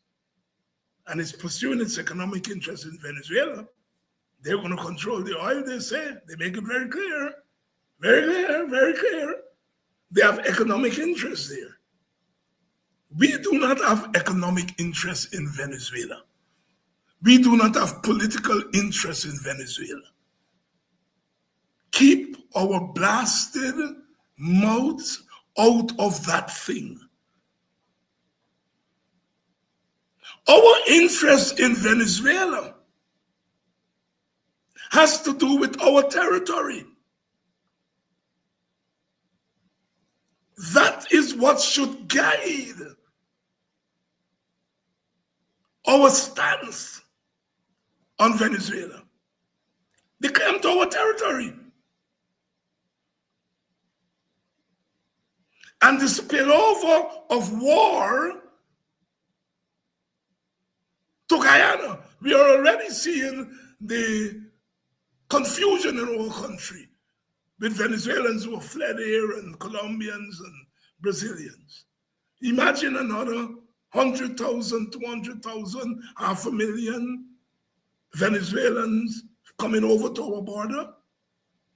and is pursuing its economic interest in Venezuela. They're going to control the oil, they say. They make it very clear. Very clear, very clear. They have economic interest there. We do not have economic interest in Venezuela. We do not have political interest in Venezuela. Keep our blasted mouths out of that thing. Our interest in Venezuela has to do with our territory. That is what should guide our stance on Venezuela. They came to our territory. And the spillover of war to Guyana, we are already seeing the confusion in our country with Venezuelans who have fled here and Colombians and Brazilians. Imagine another 100,000, 200,000, 500,000 Venezuelans coming over to our border.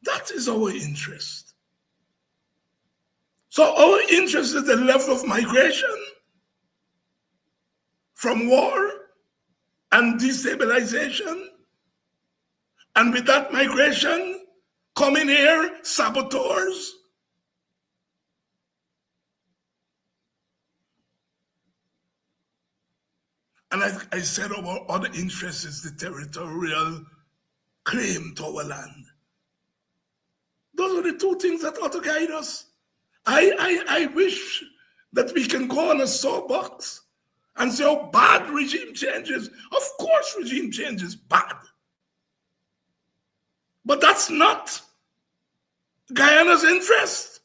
That is our interest. So our interest is the level of migration from war and destabilization. And with that migration, coming here, saboteurs. And I said our other interest is the territorial claim to our land. Those are the two things that ought to guide us. I wish that we can go on a soapbox and say, oh, bad regime changes. Of course regime change is bad. But that's not Guyana's interest.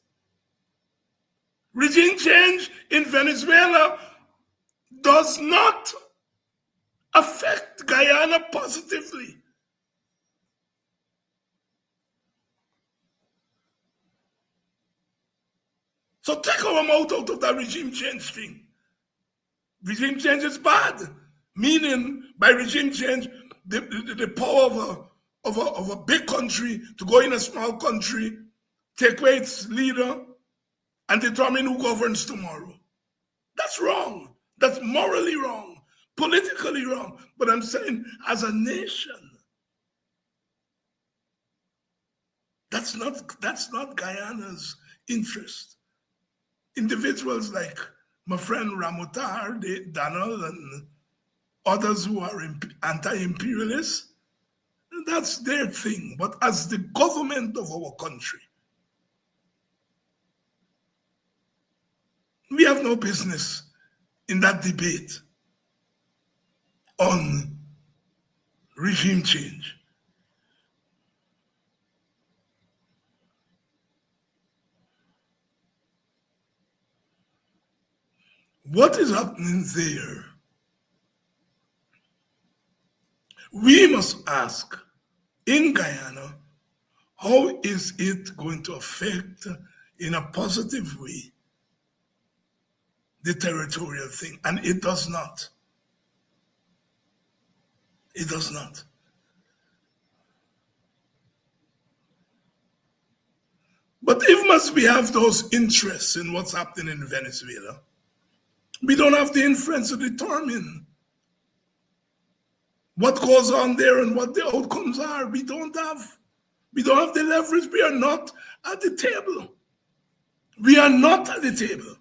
Regime change in Venezuela does not affect Guyana positively. So take our mouth out of that regime change thing. Regime change is bad, meaning by regime change, the power of a big country to go in a small country, take away its leader, and determine who governs tomorrow. That's wrong. That's morally wrong, politically wrong. But I'm saying, as a nation, that's not Guyana's interest. Individuals like my friend Ramotar, Donald, and others who are anti-imperialists, that's their thing. But as the government of our country, we have no business in that debate on regime change. What is happening there? We must ask, in Guyana, how is it going to affect in a positive way the territorial thing? And it does not. It does not. But if must we have those interests in what's happening in Venezuela, we don't have the influence to determine what goes on there and what the outcomes are. We don't have the leverage. We are not at the table. We are not at the table.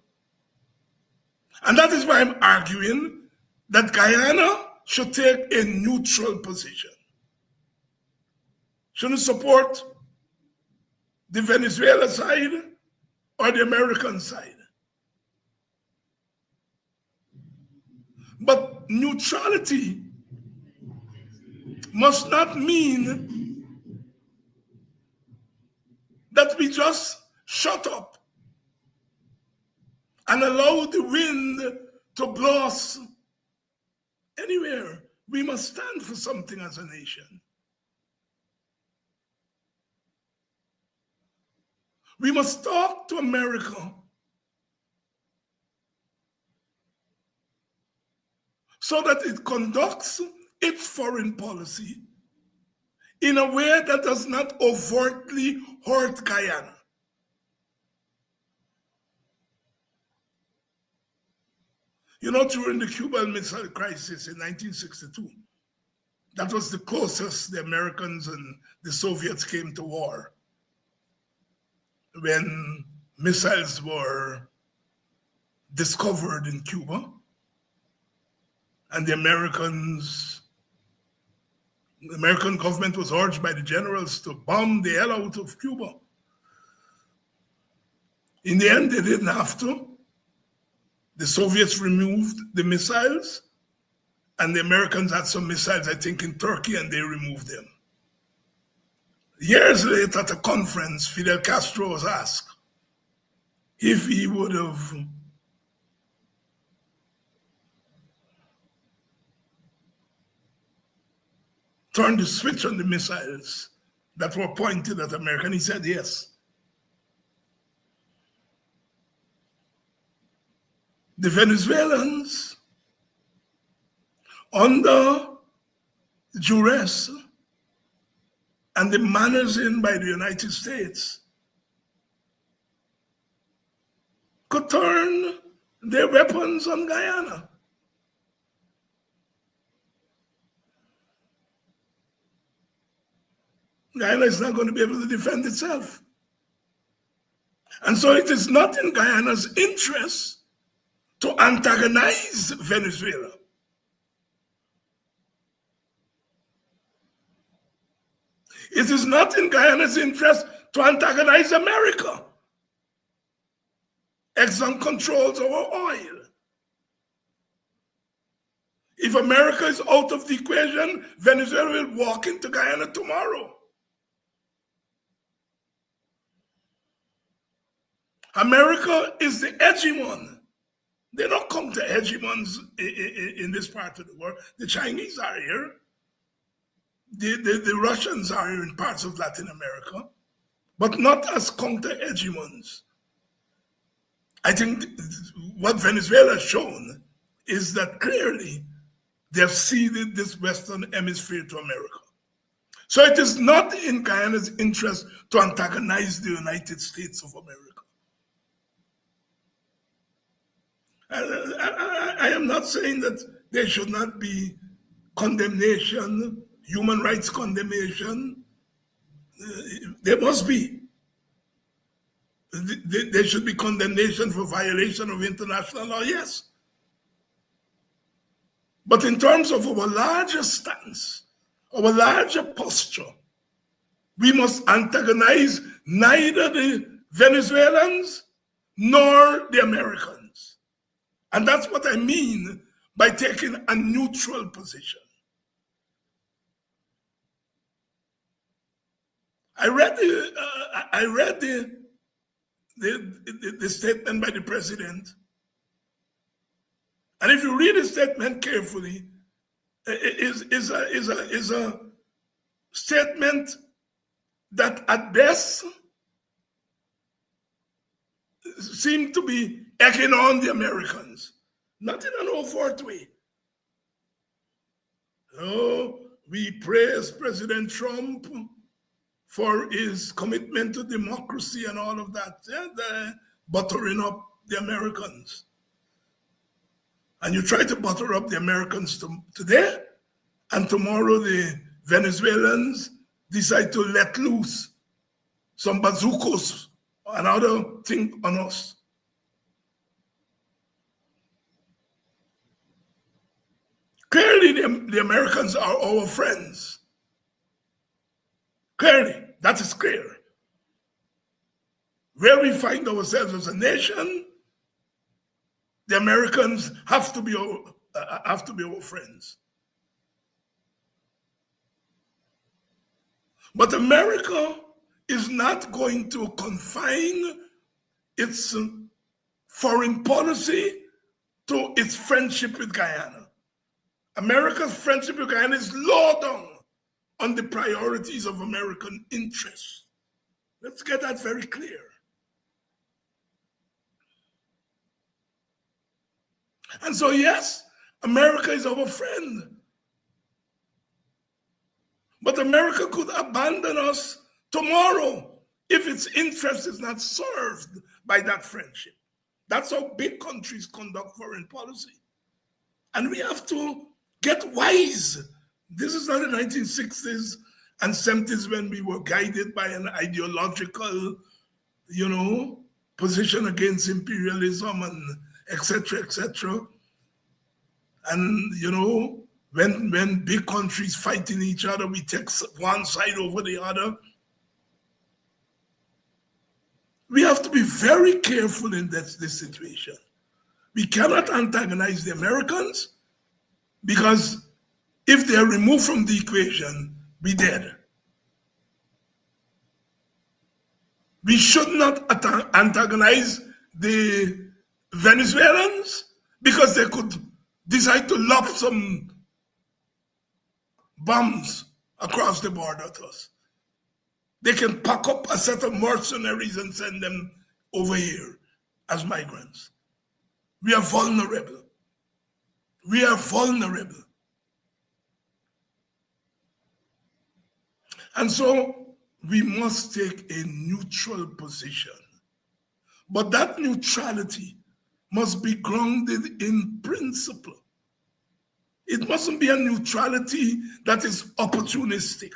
And that is why I'm arguing that Guyana should take a neutral position. Shouldn't support the Venezuela side or the American side. But neutrality must not mean that we just shut up and allow the wind to blow us anywhere. We must stand for something as a nation. We must talk to America so that it conducts its foreign policy in a way that does not overtly hurt Guyana. You know, during the Cuban Missile Crisis in 1962, that was the closest the Americans and the Soviets came to war, when missiles were discovered in Cuba, and the American government was urged by the generals to bomb the hell out of Cuba. In the end, they didn't have to. The Soviets removed the missiles, and the Americans had some missiles, I think, in Turkey, and they removed them. Years later, at a conference, Fidel Castro was asked if he would have turned the switch on the missiles that were pointed at America, and he said yes. The Venezuelans, under duress and the manners in by the United States, could turn their weapons on Guyana. Guyana is not going to be able to defend itself. And so it is not in Guyana's interest to antagonize Venezuela. It is not in Guyana's interest to antagonize America. Exxon controls our oil. If America is out of the equation, Venezuela will walk into Guyana tomorrow. America is the hegemon. They don't come to hegemons in this part of the world. The Chinese are here. The Russians are here in parts of Latin America, but not as counter-hegemons. I think what Venezuela has shown is that clearly they have ceded this Western hemisphere to America. So it is not in Guyana's interest to antagonize the United States of America. I am not saying that there should not be condemnation, human rights condemnation. There must be. There should be condemnation for violation of international law, yes. But in terms of our larger stance, our larger posture, we must antagonize neither the Venezuelans nor the Americans. And that's what I mean by taking a neutral position. I read the statement by the president, and if you read the statement carefully, it is a statement that at best seemed to be egging on the Americans, not in an overt way. Oh, we praise President Trump for his commitment to democracy and all of that, buttering up the Americans. And you try to butter up the Americans today, and tomorrow the Venezuelans decide to let loose some bazookas, another thing on us. Clearly, the Americans are our friends. Clearly, that is clear. Where we find ourselves as a nation, the Americans have to be have to be our friends. But America is not going to confine its foreign policy to its friendship with Guyana. America's friendship with Guyana is low down on the priorities of American interests. Let's get that very clear. And so, yes, America is our friend. But America could abandon us tomorrow if its interest is not served by that friendship. That's how big countries conduct foreign policy. And we have to get wise. This is not the 1960s and 70s when we were guided by an ideological, position against imperialism and etc., etc. And, when big countries fighting each other, we take one side over the other. We have to be very careful in this situation. We cannot antagonize the Americans because if they are removed from the equation, we're dead. We should not antagonize the Venezuelans because they could decide to lob some bombs across the border to us. They can pack up a set of mercenaries and send them over here as migrants. We are vulnerable. We are vulnerable. And so we must take a neutral position. But that neutrality must be grounded in principle. It mustn't be a neutrality that is opportunistic.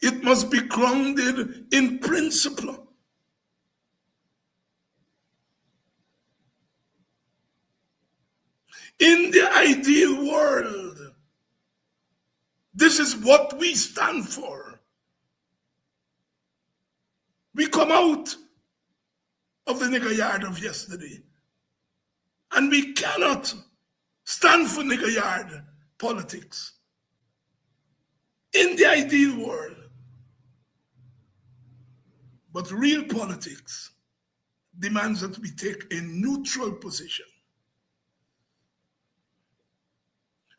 It must be grounded in principle. In the ideal world, this is what we stand for. We come out of the nigger yard of yesterday, and we cannot stand for nigger yard politics. In the ideal world, but real politics demands that we take a neutral position.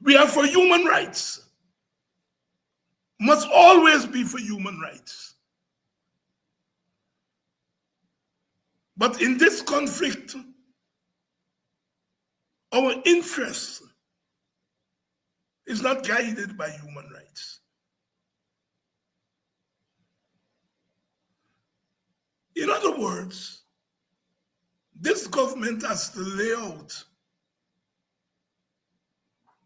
We are for human rights. Must always be for human rights. But in this conflict, our interest is not guided by human rights. In other words, this government has to lay out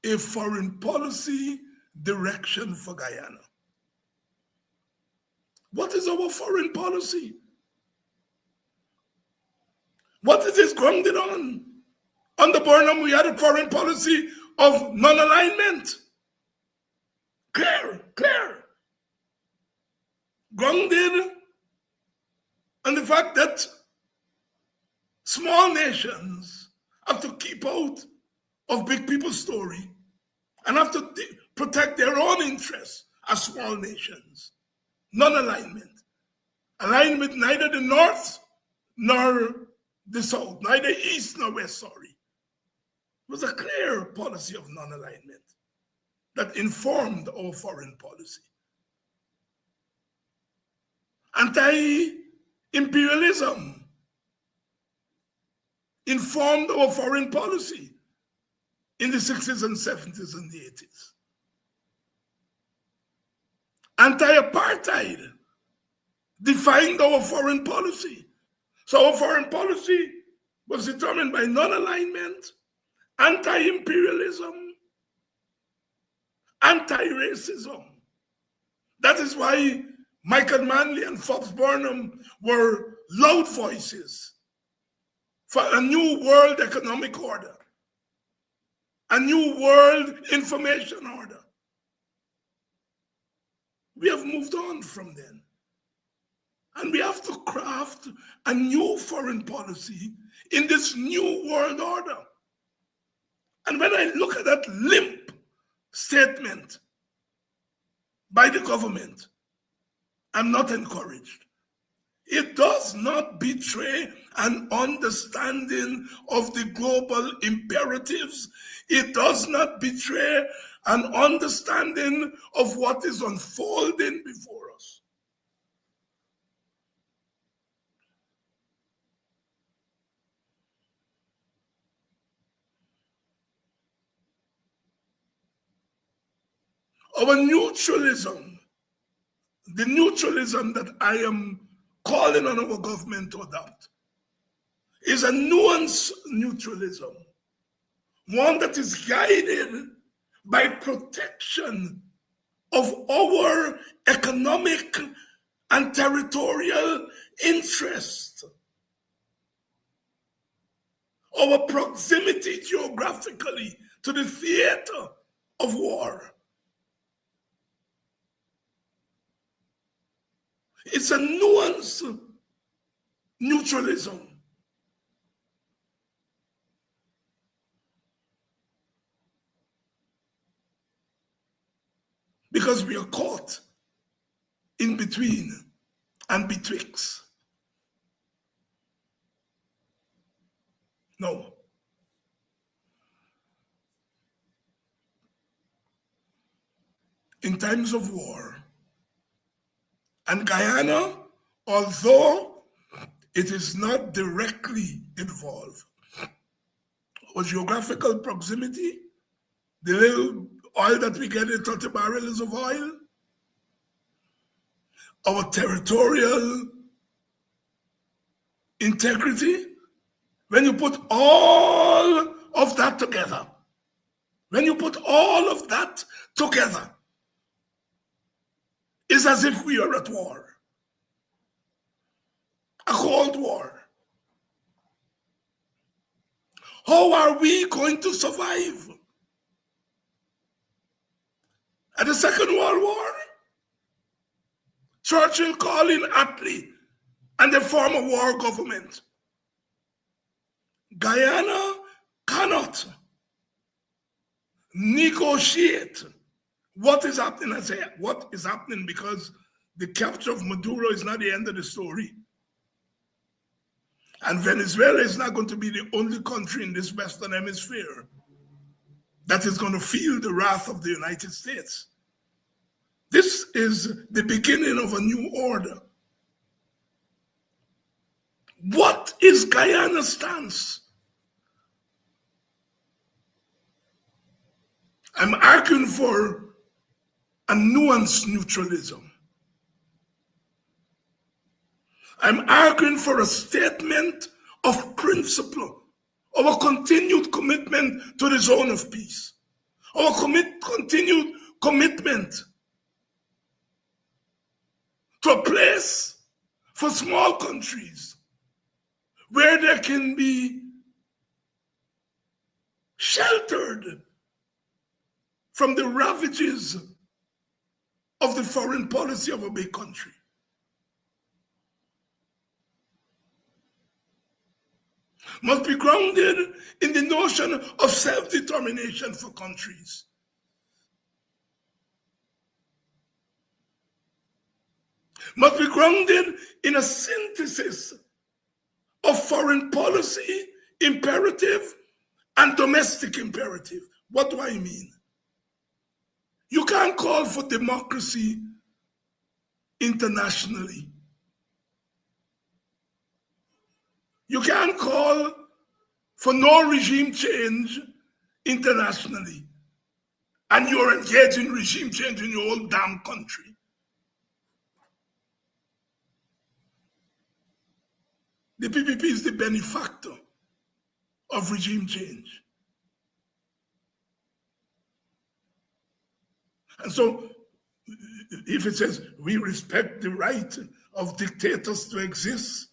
a foreign policy direction for Guyana. What is our foreign policy? What is this grounded on? Under Burnham, we had a foreign policy of non-alignment. Clear. Grounded on the fact that small nations have to keep out of big people's story and have to protect their own interests as small nations. Non-alignment. Aligned with neither the North nor the South, neither East nor West, sorry. It was a clear policy of non-alignment that informed our foreign policy. Anti-imperialism informed our foreign policy in the 60s and 70s and the 80s. Anti-apartheid defined our foreign policy. So our foreign policy was determined by non-alignment, anti-imperialism, anti-racism. That is why Michael Manley and Forbes Burnham were loud voices for a new world economic order, a new world information order. We have moved on from then. And we have to craft a new foreign policy in this new world order. And when I look at that limp statement by the government, I'm not encouraged. It does not betray an understanding of the global imperatives. It does not betray an understanding of what is unfolding before us. Our neutralism, the neutralism that I am calling on our government to adopt, is a nuanced neutralism, one that is guided by protection of our economic and territorial interest, our proximity geographically to the theater of war. It's a nuanced neutralism. Because we are caught in between and betwixt. No. In times of war, and Guyana, although it is not directly involved, our geographical proximity, the little oil that we get in 30 barrels of oil, our territorial integrity, when you put all of that together, it's as if we are at war, a cold war. How are we going to survive? At the Second World War, Churchill called in Attlee and they form a war government. Guyana cannot negotiate what is happening. I say what is happening because the capture of Maduro is not the end of the story. And Venezuela is not going to be the only country in this Western Hemisphere that is going to feel the wrath of the United States. This is the beginning of a new order. What is Guyana's stance? I'm arguing for a nuanced neutralism. I'm arguing for a statement of principle, our continued commitment to the zone of peace, our continued commitment to a place for small countries where they can be sheltered from the ravages of the foreign policy of a big country. Must be grounded in the notion of self-determination for countries. Must be grounded in a synthesis of foreign policy imperative and domestic imperative. What do I mean? You can't call for democracy internationally. You can't call for no regime change internationally. And you're engaged in regime change in your own damn country. The PPP is the benefactor of regime change. And so, if it says we respect the right of dictators to exist,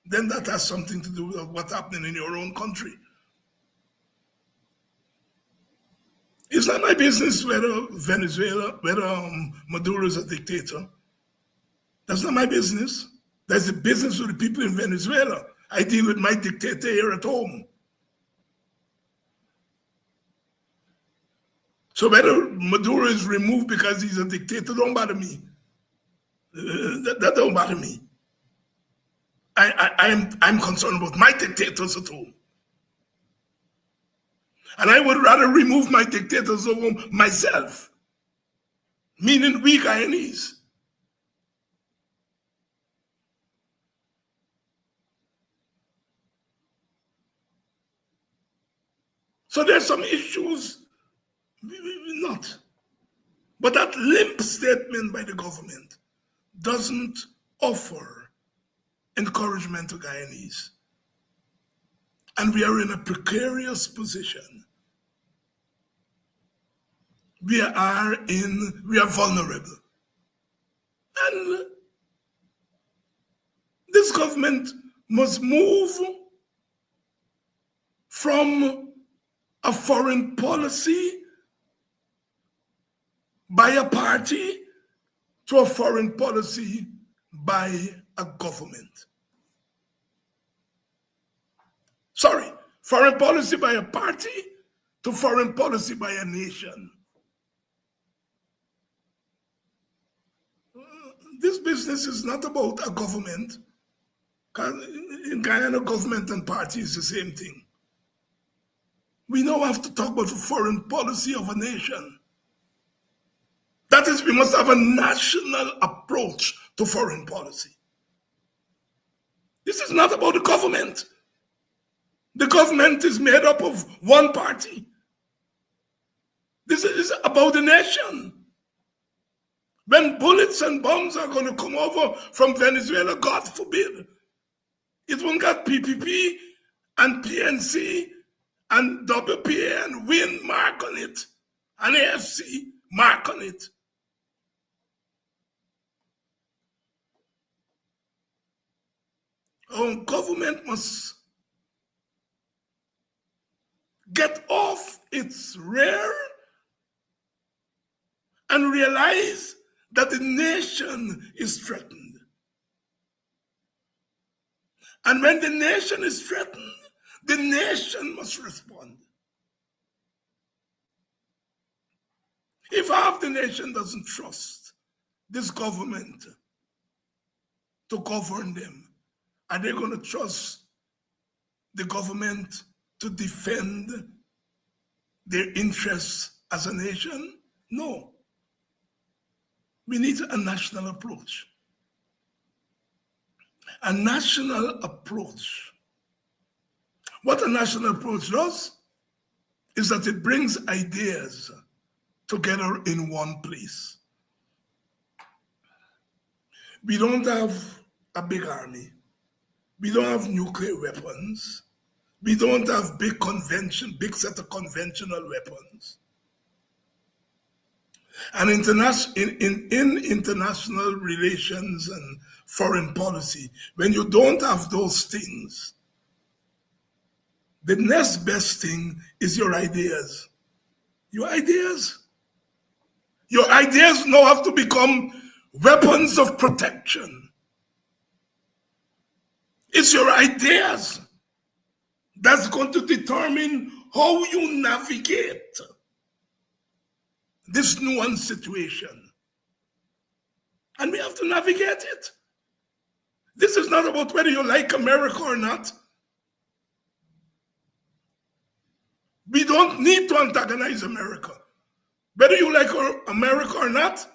then that has something to do with what's happening in your own country. It's not my business whether Maduro is a dictator. That's not my business. That's the business of the people in Venezuela. I deal with my dictator here at home. So whether Maduro is removed because he's a dictator, don't bother me. That don't bother me. I'm concerned about my dictators at home. And I would rather remove my dictators at home myself, meaning we Guyanese. So there's some issues, not. But that limp statement by the government doesn't offer encouragement to Guyanese. And we are in a precarious position. We are vulnerable. And this government must move from a foreign policy by a party to a foreign policy by a government. Sorry, foreign policy by a party to foreign policy by a nation. This business is not about a government. In Guyana, government and party is the same thing. We now have to talk about the foreign policy of a nation. That is, we must have a national approach to foreign policy. This is not about the government. The government is made up of one party. This is about the nation. When bullets and bombs are going to come over from Venezuela, God forbid, it won't got PPP and PNC and WPA and WIN mark on it, and AFC mark on it. Our government must get off its rear and realize that the nation is threatened. And when the nation is threatened, the nation must respond. If half the nation doesn't trust this government to govern them, are they going to trust the government to defend their interests as a nation? No. We need a national approach. A national approach. What a national approach does is that it brings ideas together in one place. We don't have a big army. We don't have nuclear weapons. We don't have big set of conventional weapons. And in international relations and foreign policy, when you don't have those things, the next best thing is your ideas. Your ideas. Your ideas now have to become weapons of protection. It's your ideas that's going to determine how you navigate this nuanced situation. And we have to navigate it. This is not about whether you like America or not. We don't need to antagonize America. Whether you like America or not,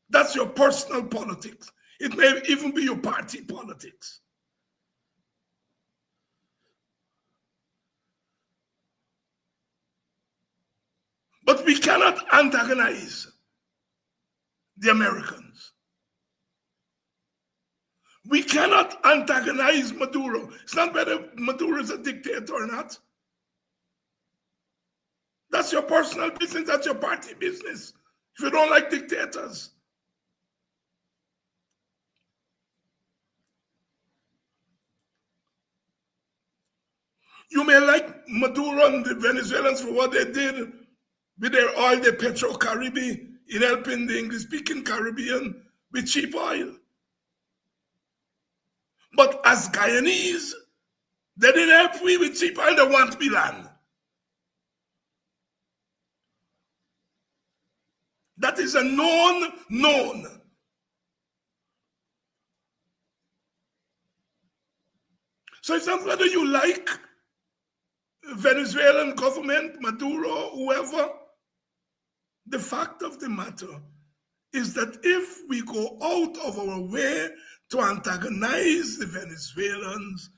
that's your personal politics. It may even be your party politics. But we cannot antagonize the Americans. We cannot antagonize Maduro. It's not whether Maduro is a dictator or not. That's your personal business, that's your party business. If you don't like dictators. You may like Maduro and the Venezuelans for what they did with their oil, the Petro-Caribbean, in helping the English-speaking Caribbean with cheap oil. But as Guyanese, They didn't help we with cheap and they want me land. That is a known. So it's not whether you like Venezuelan government, Maduro, whoever. The fact of the matter is that if we go out of our way to antagonize the Venezuelans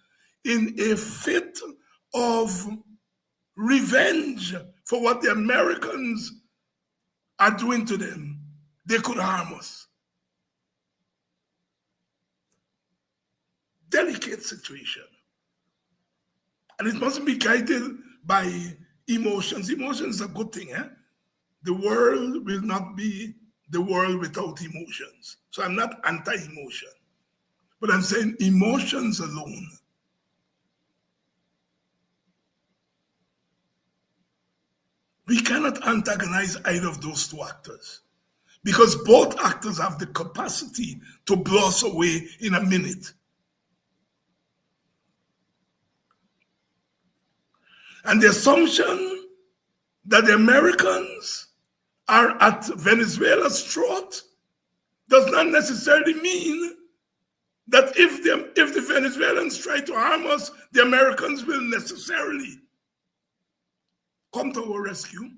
in a fit of revenge for what the Americans are doing to them, they could harm us. Delicate situation. And it mustn't be guided by emotions. Emotions are a good thing, eh? The world will not be the world without emotions. So I'm not anti-emotion, but I'm saying emotions alone. We cannot antagonize either of those two actors because both actors have the capacity to blow us away in a minute. And the assumption that the Americans are at Venezuela's throat does not necessarily mean that if the Venezuelans try to harm us, the Americans will necessarily come to our rescue.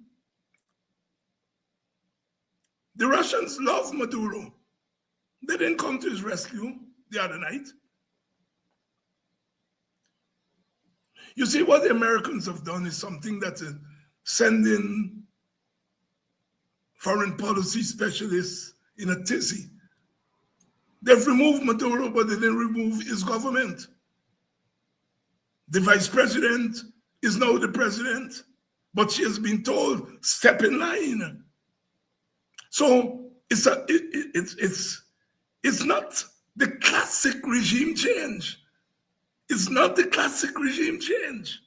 The Russians love Maduro. They didn't come to his rescue the other night. You see, what the Americans have done is something that is sending foreign policy specialists in a tizzy. They've removed Maduro, but they didn't remove his government. The vice president is now the president, but she has been told, step in line. So it's not the classic regime change. It's not the classic regime change.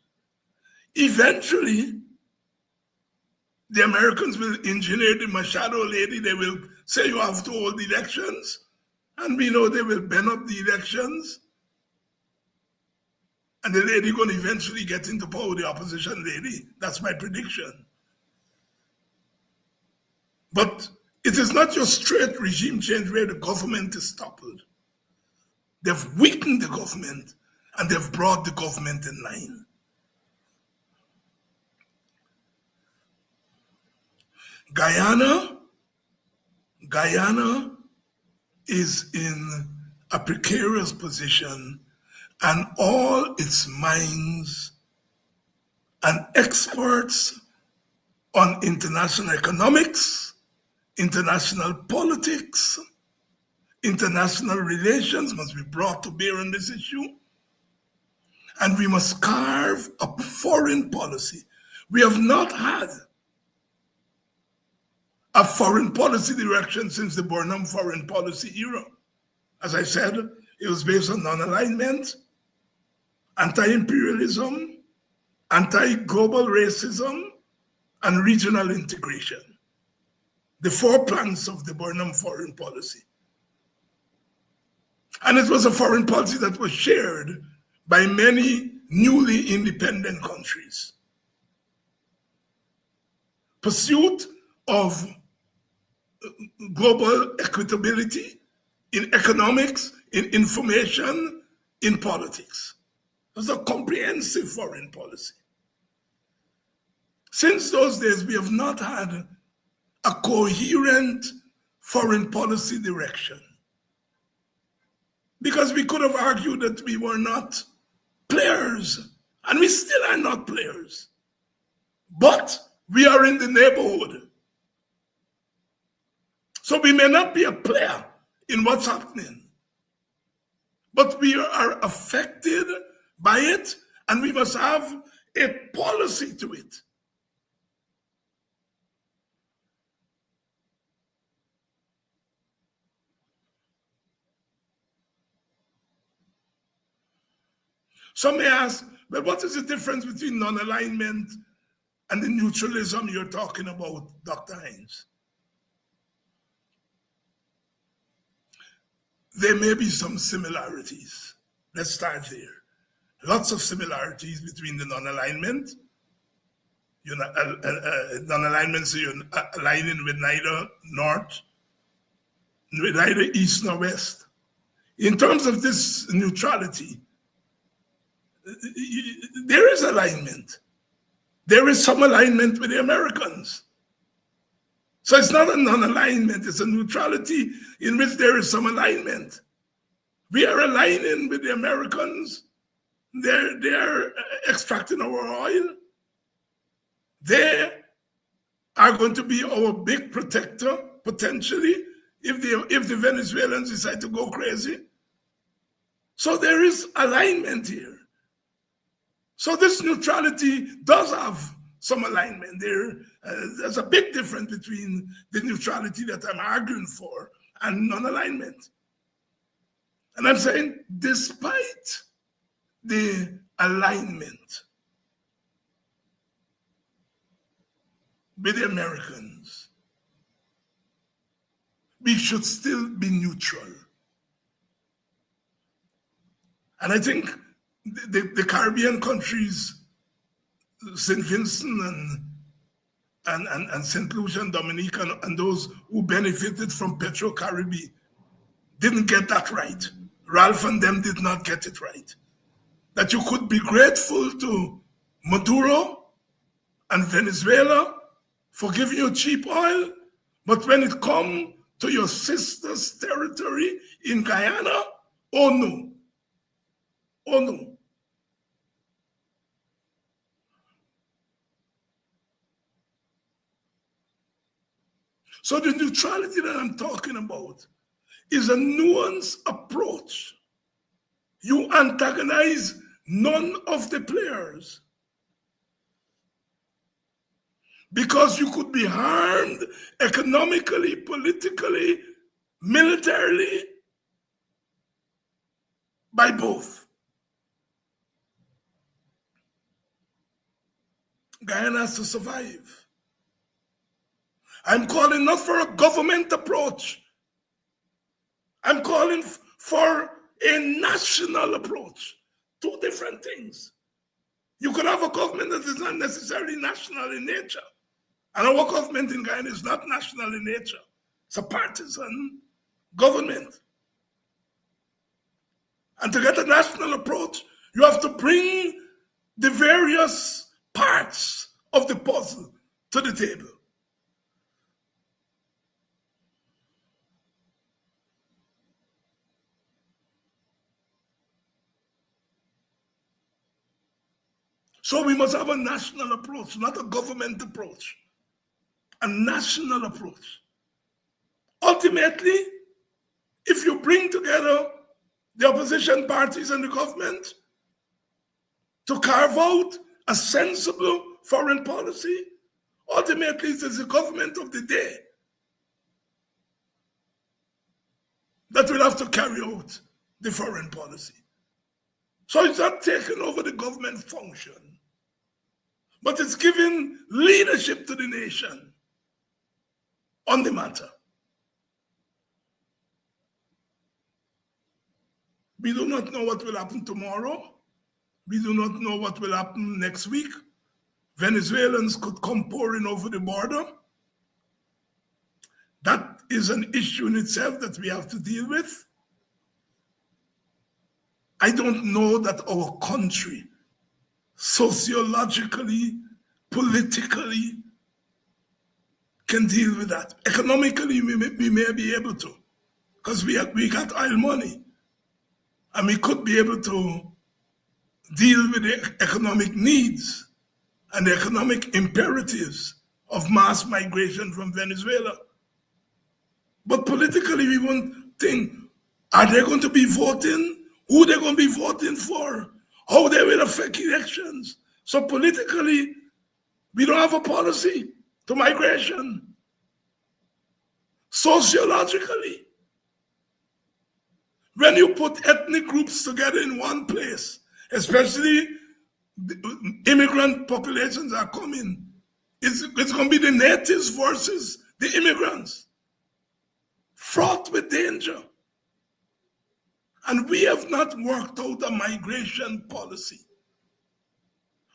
Eventually, the Americans will engineer the Machado lady. They will say you have to hold elections. And we know they will bend up the elections. And the lady going to eventually get into power, the opposition lady. That's my prediction. But it is not just straight regime change where the government is toppled. They've weakened the government and they've brought the government in line. Guyana is in a precarious position, and all its minds and experts on international economics, international politics, international relations must be brought to bear on this issue. And we must carve a foreign policy. We have not had a foreign policy direction since the Burnham foreign policy era. As I said, it was based on non-alignment, anti-imperialism, anti-global racism, and regional integration. The 4 planks of the Burnham foreign policy. And it was a foreign policy that was shared by many newly independent countries. Pursuit of global equitability in economics, in information, in politics. It was a comprehensive foreign policy. Since those days, we have not had a coherent foreign policy direction. Because we could have argued that we were not players, and we still are not players. But we are in the neighborhood. So we may not be a player in what's happening, but we are affected by it, and we must have a policy to it. Some may ask, well, what is the difference between non-alignment and the neutralism you're talking about, Dr. Hines? There may be some similarities. Let's start there. lots of similarities between the non-alignment. Non-alignment, so you're aligning with neither north, with neither east nor west. In terms of this neutrality, there is alignment. There is some alignment with the Americans. So it's not a non-alignment, it's a neutrality in which there is some alignment. We are aligning with the Americans. They're extracting our oil. They are going to be our big protector, potentially, if the Venezuelans decide to go crazy. So there is alignment here. So this neutrality does have some alignment there. There's a big difference between the neutrality that I'm arguing for and non-alignment. And I'm saying, despite the alignment with the Americans, we should still be neutral. And I think the Caribbean countries, St. Vincent and St. Lucia and Dominica, and those who benefited from Petro-Caribbean, didn't get that right. Ralph and them did not get it right. That you could be grateful to Maduro and Venezuela for giving you cheap oil, but when it comes to your sister's territory in Guyana, oh no. Oh no. So the neutrality that I'm talking about is a nuanced approach. You antagonize none of the players because you could be harmed economically, politically, militarily by both. Guyana has to survive. I'm calling not for a government approach. I'm calling for a national approach. Two different things. You could have a government that is not necessarily national in nature. And our government in Guyana is not national in nature. It's a partisan government. And to get a national approach, you have to bring the various parts of the puzzle to the table. So we must have a national approach, not a government approach. A national approach. Ultimately, if you bring together the opposition parties and the government to carve out a sensible foreign policy, ultimately it is the government of the day that will have to carry out the foreign policy. So it's not taking over the government function, but it's giving leadership to the nation on the matter. We do not know what will happen tomorrow. We do not know what will happen next week. Venezuelans could come pouring over the border. That is an issue in itself that we have to deal with. I don't know that our country, sociologically, politically, can deal with that. Economically, we may be able to, because we got oil money. And we could be able to deal with the economic needs and the economic imperatives of mass migration from Venezuela. But politically, we won't think, are they going to be voting? Who they're going to be voting for? How they will affect elections? So politically, we don't have a policy to migration. Sociologically, when you put ethnic groups together in one place, especially the immigrant populations are coming, it's going to be the natives versus the immigrants, fraught with danger. And we have not worked out a migration policy.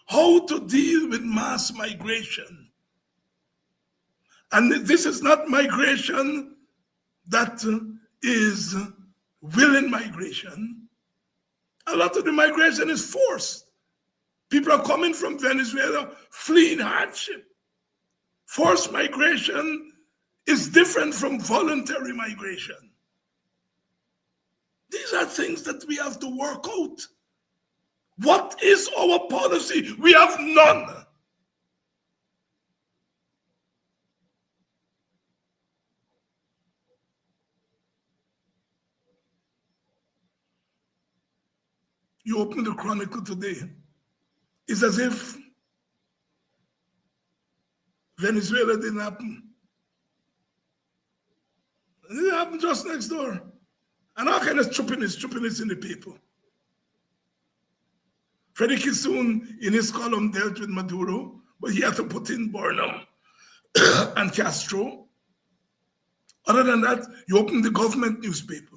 How to deal with mass migration. And this is not migration that is willing migration. A lot of the migration is forced. People are coming from Venezuela fleeing hardship. Forced migration is different from voluntary migration. These are things that we have to work out. What is our policy? We have none. You open the Chronicle today, it's as if Venezuela didn't happen. It didn't happen just next door. And all kind of stupidness in the people. Freddie Kissoon, in his column, dealt with Maduro, but he had to put in Burnham and Castro. Other than that, you open the government newspaper.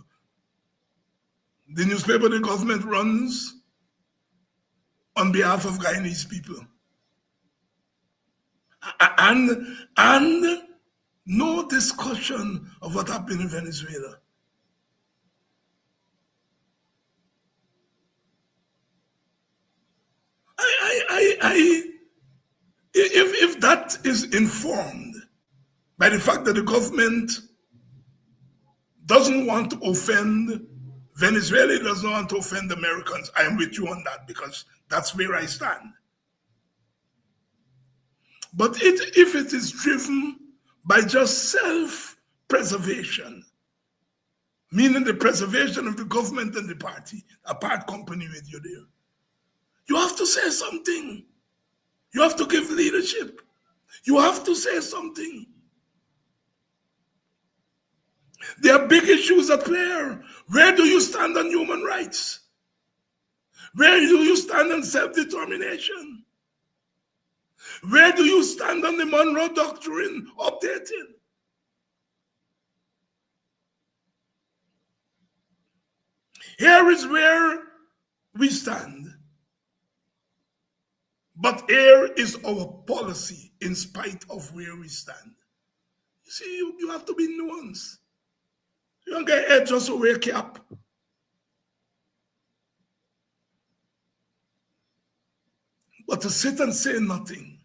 The newspaper the government runs on behalf of Guyanese people. And no discussion of what happened in Venezuela. If that is informed by the fact that the government doesn't want to offend Venezuela, doesn't want to offend Americans, I am with you on that because that's where I stand. But if it is driven by just self-preservation, meaning the preservation of the government and the party, a part company with you there, you have to say something. You have to give leadership. You have to say something. There are big issues at play. Where do you stand on human rights? Where do you stand on self-determination? Where do you stand on the Monroe Doctrine updated? Here is where we stand. But here is our policy in spite of where we stand. You see, you have to be nuanced. You don't get head just to wake up. But to sit and say nothing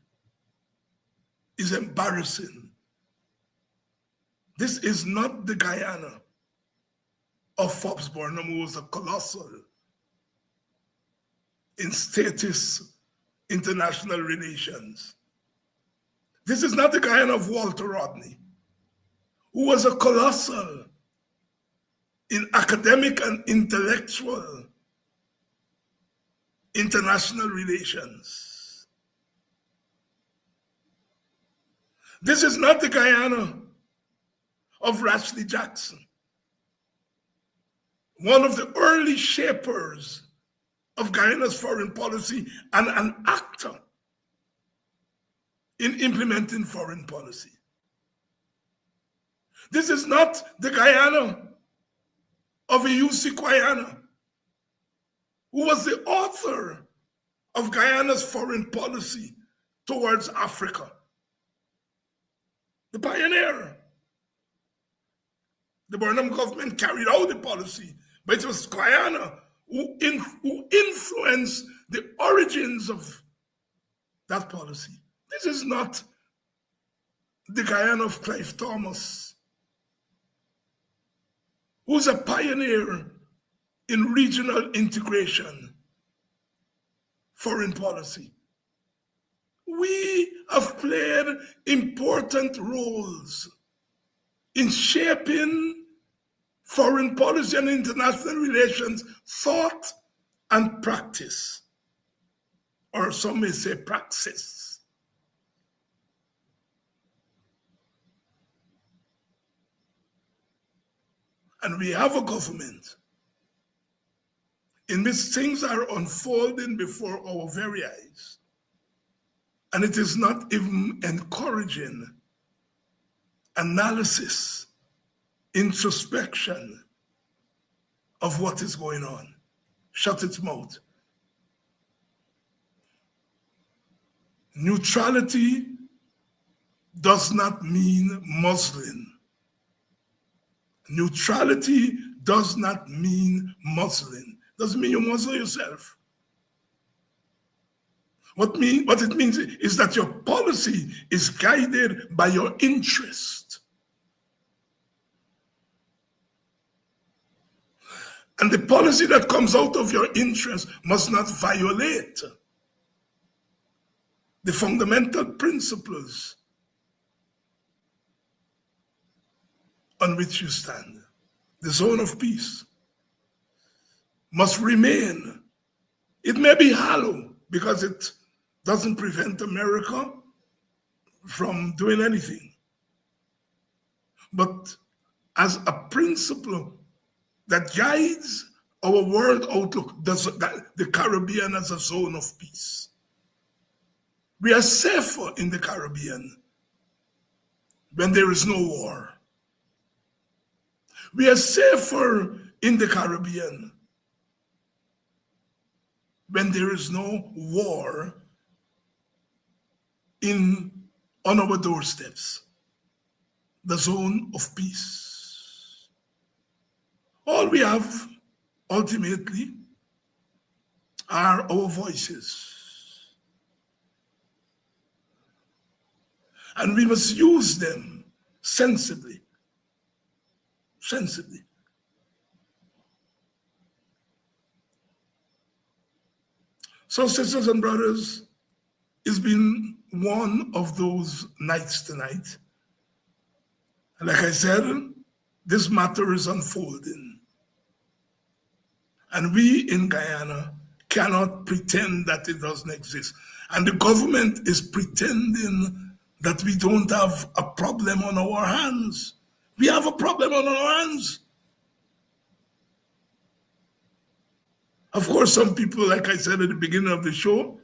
is embarrassing. This is not the Guyana of Forbes Burnham, who was a colossal in status international relations. This is not the Guyana of Walter Rodney, who was a colossal in academic and intellectual international relations. This is not the Guyana of Rashleigh Jackson, one of the early shapers of Guyana's foreign policy and an actor in implementing foreign policy. This is not the Guyana of Ayusi Kwayana, who was the author of Guyana's foreign policy towards Africa. The pioneer. The Burnham government carried out the policy, but it was Kwayana who influenced the origins of that policy. This is not the Guyana of Clive Thomas, who's a pioneer in regional integration, foreign policy. We have played important roles in shaping foreign policy and international relations thought and practice, or some may say praxis. And we have a government in which things are unfolding before our very eyes. And it is not even encouraging analysis, introspection, of what is going on. Shut its mouth. Neutrality does not mean Muslim. Neutrality does not mean Muslim. Doesn't mean you muzzle yourself. What it means is that your policy is guided by your interest. And the policy that comes out of your interest must not violate the fundamental principles on which you stand. The zone of peace must remain. It may be hollow because it doesn't prevent America from doing anything. But as a principle that guides our world outlook, the Caribbean as a zone of peace. We are safer in the Caribbean when there is no war. We are safer in the Caribbean when there is no war on our doorsteps, the zone of peace. All we have ultimately are our voices. And we must use them sensibly. Sensibly. So, sisters and brothers, it's been one of those nights tonight. And like I said, this matter is unfolding. And we in Guyana cannot pretend that it doesn't exist. And the government is pretending that we don't have a problem on our hands. We have a problem on our hands. Of course, some people, like I said at the beginning of the show,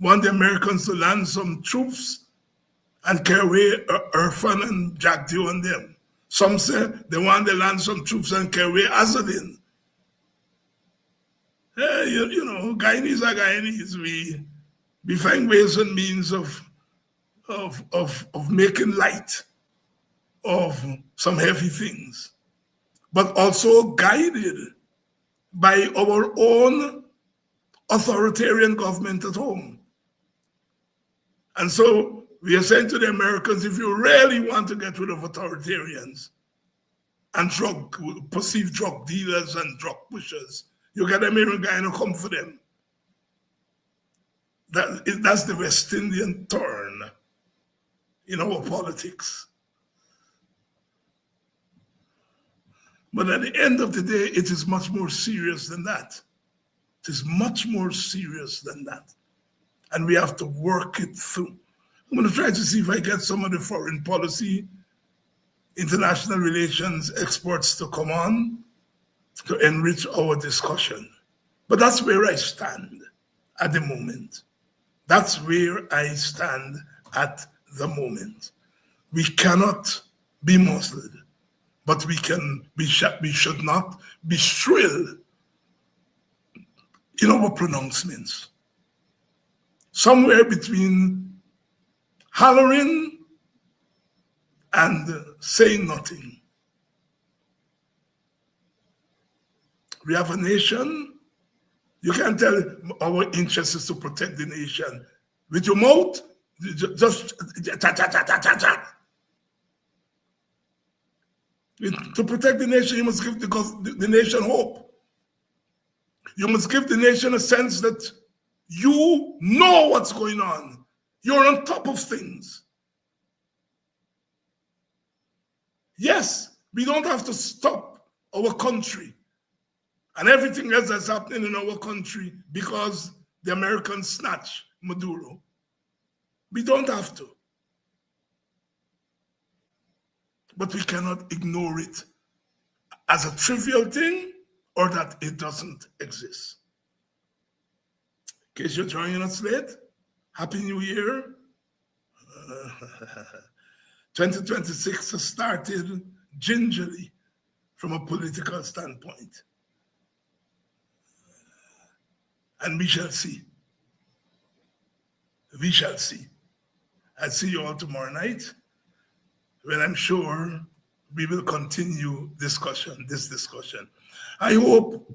want the Americans to land some troops and carry away Irfan and Jack Dew on them. Some say they want to land some troops and carry away Azzedine. You know, Guyanese are Guyanese. We find ways and means of making light of some heavy things, but also guided by our own authoritarian government at home. And so we are saying to the Americans, if you really want to get rid of authoritarians and perceived drug dealers and drug pushers, you get them here in Guyana, come for them. That's the West Indian turn in our politics. But at the end of the day, it is much more serious than that. It is much more serious than that. And we have to work it through. I'm going to try to see if I get some of the foreign policy, international relations experts to come on to enrich our discussion. But that's where I stand at the moment. That's where I stand at the moment. We cannot be muzzled, but we should not be shrill in our pronouncements. Somewhere between hollering and saying nothing. We have a nation. You can't tell our interest is to protect the nation. With your mouth, just to protect the nation, you must give the nation hope. You must give the nation a sense that you know what's going on. You're on top of things. Yes, we don't have to stop our country and everything else that's happening in our country because the Americans snatch Maduro. We don't have to. But we cannot ignore it as a trivial thing or that it doesn't exist. In case you're joining us late, Happy New Year. 2026 has started gingerly from a political standpoint. And we shall see. We shall see. I'll see you all tomorrow night, when I'm sure we will continue this discussion. I hope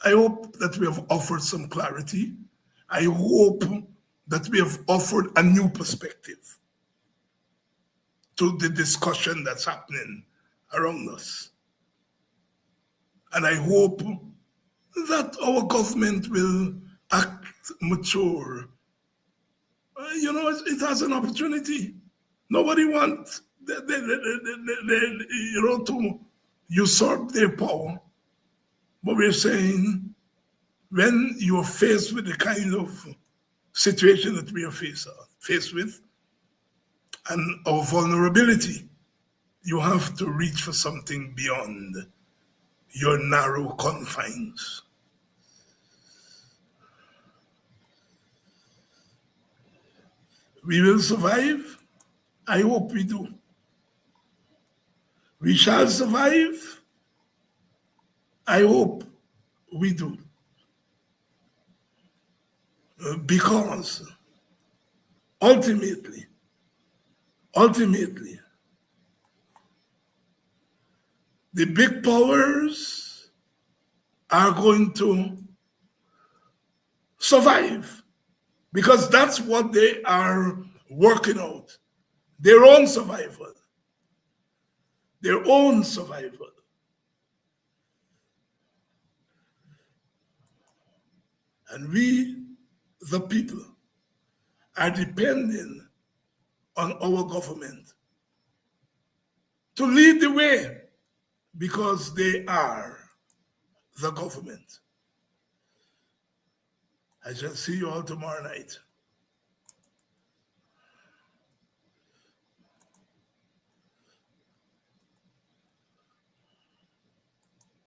that we have offered some clarity. I hope that we have offered a new perspective to the discussion that's happening around us. And I hope that our government will act mature. It has an opportunity. Nobody wants to usurp their power. But we're saying, when you are faced with the kind of situation that we are faced with, and our vulnerability, you have to reach for something beyond your narrow confines. We will survive. I hope we do. We shall survive. I hope we do. Because ultimately, the big powers are going to survive, because that's what they are working out. Their own survival. Their own survival. And we, the people, are depending on our government to lead the way, because they are the government. I shall see you all tomorrow night.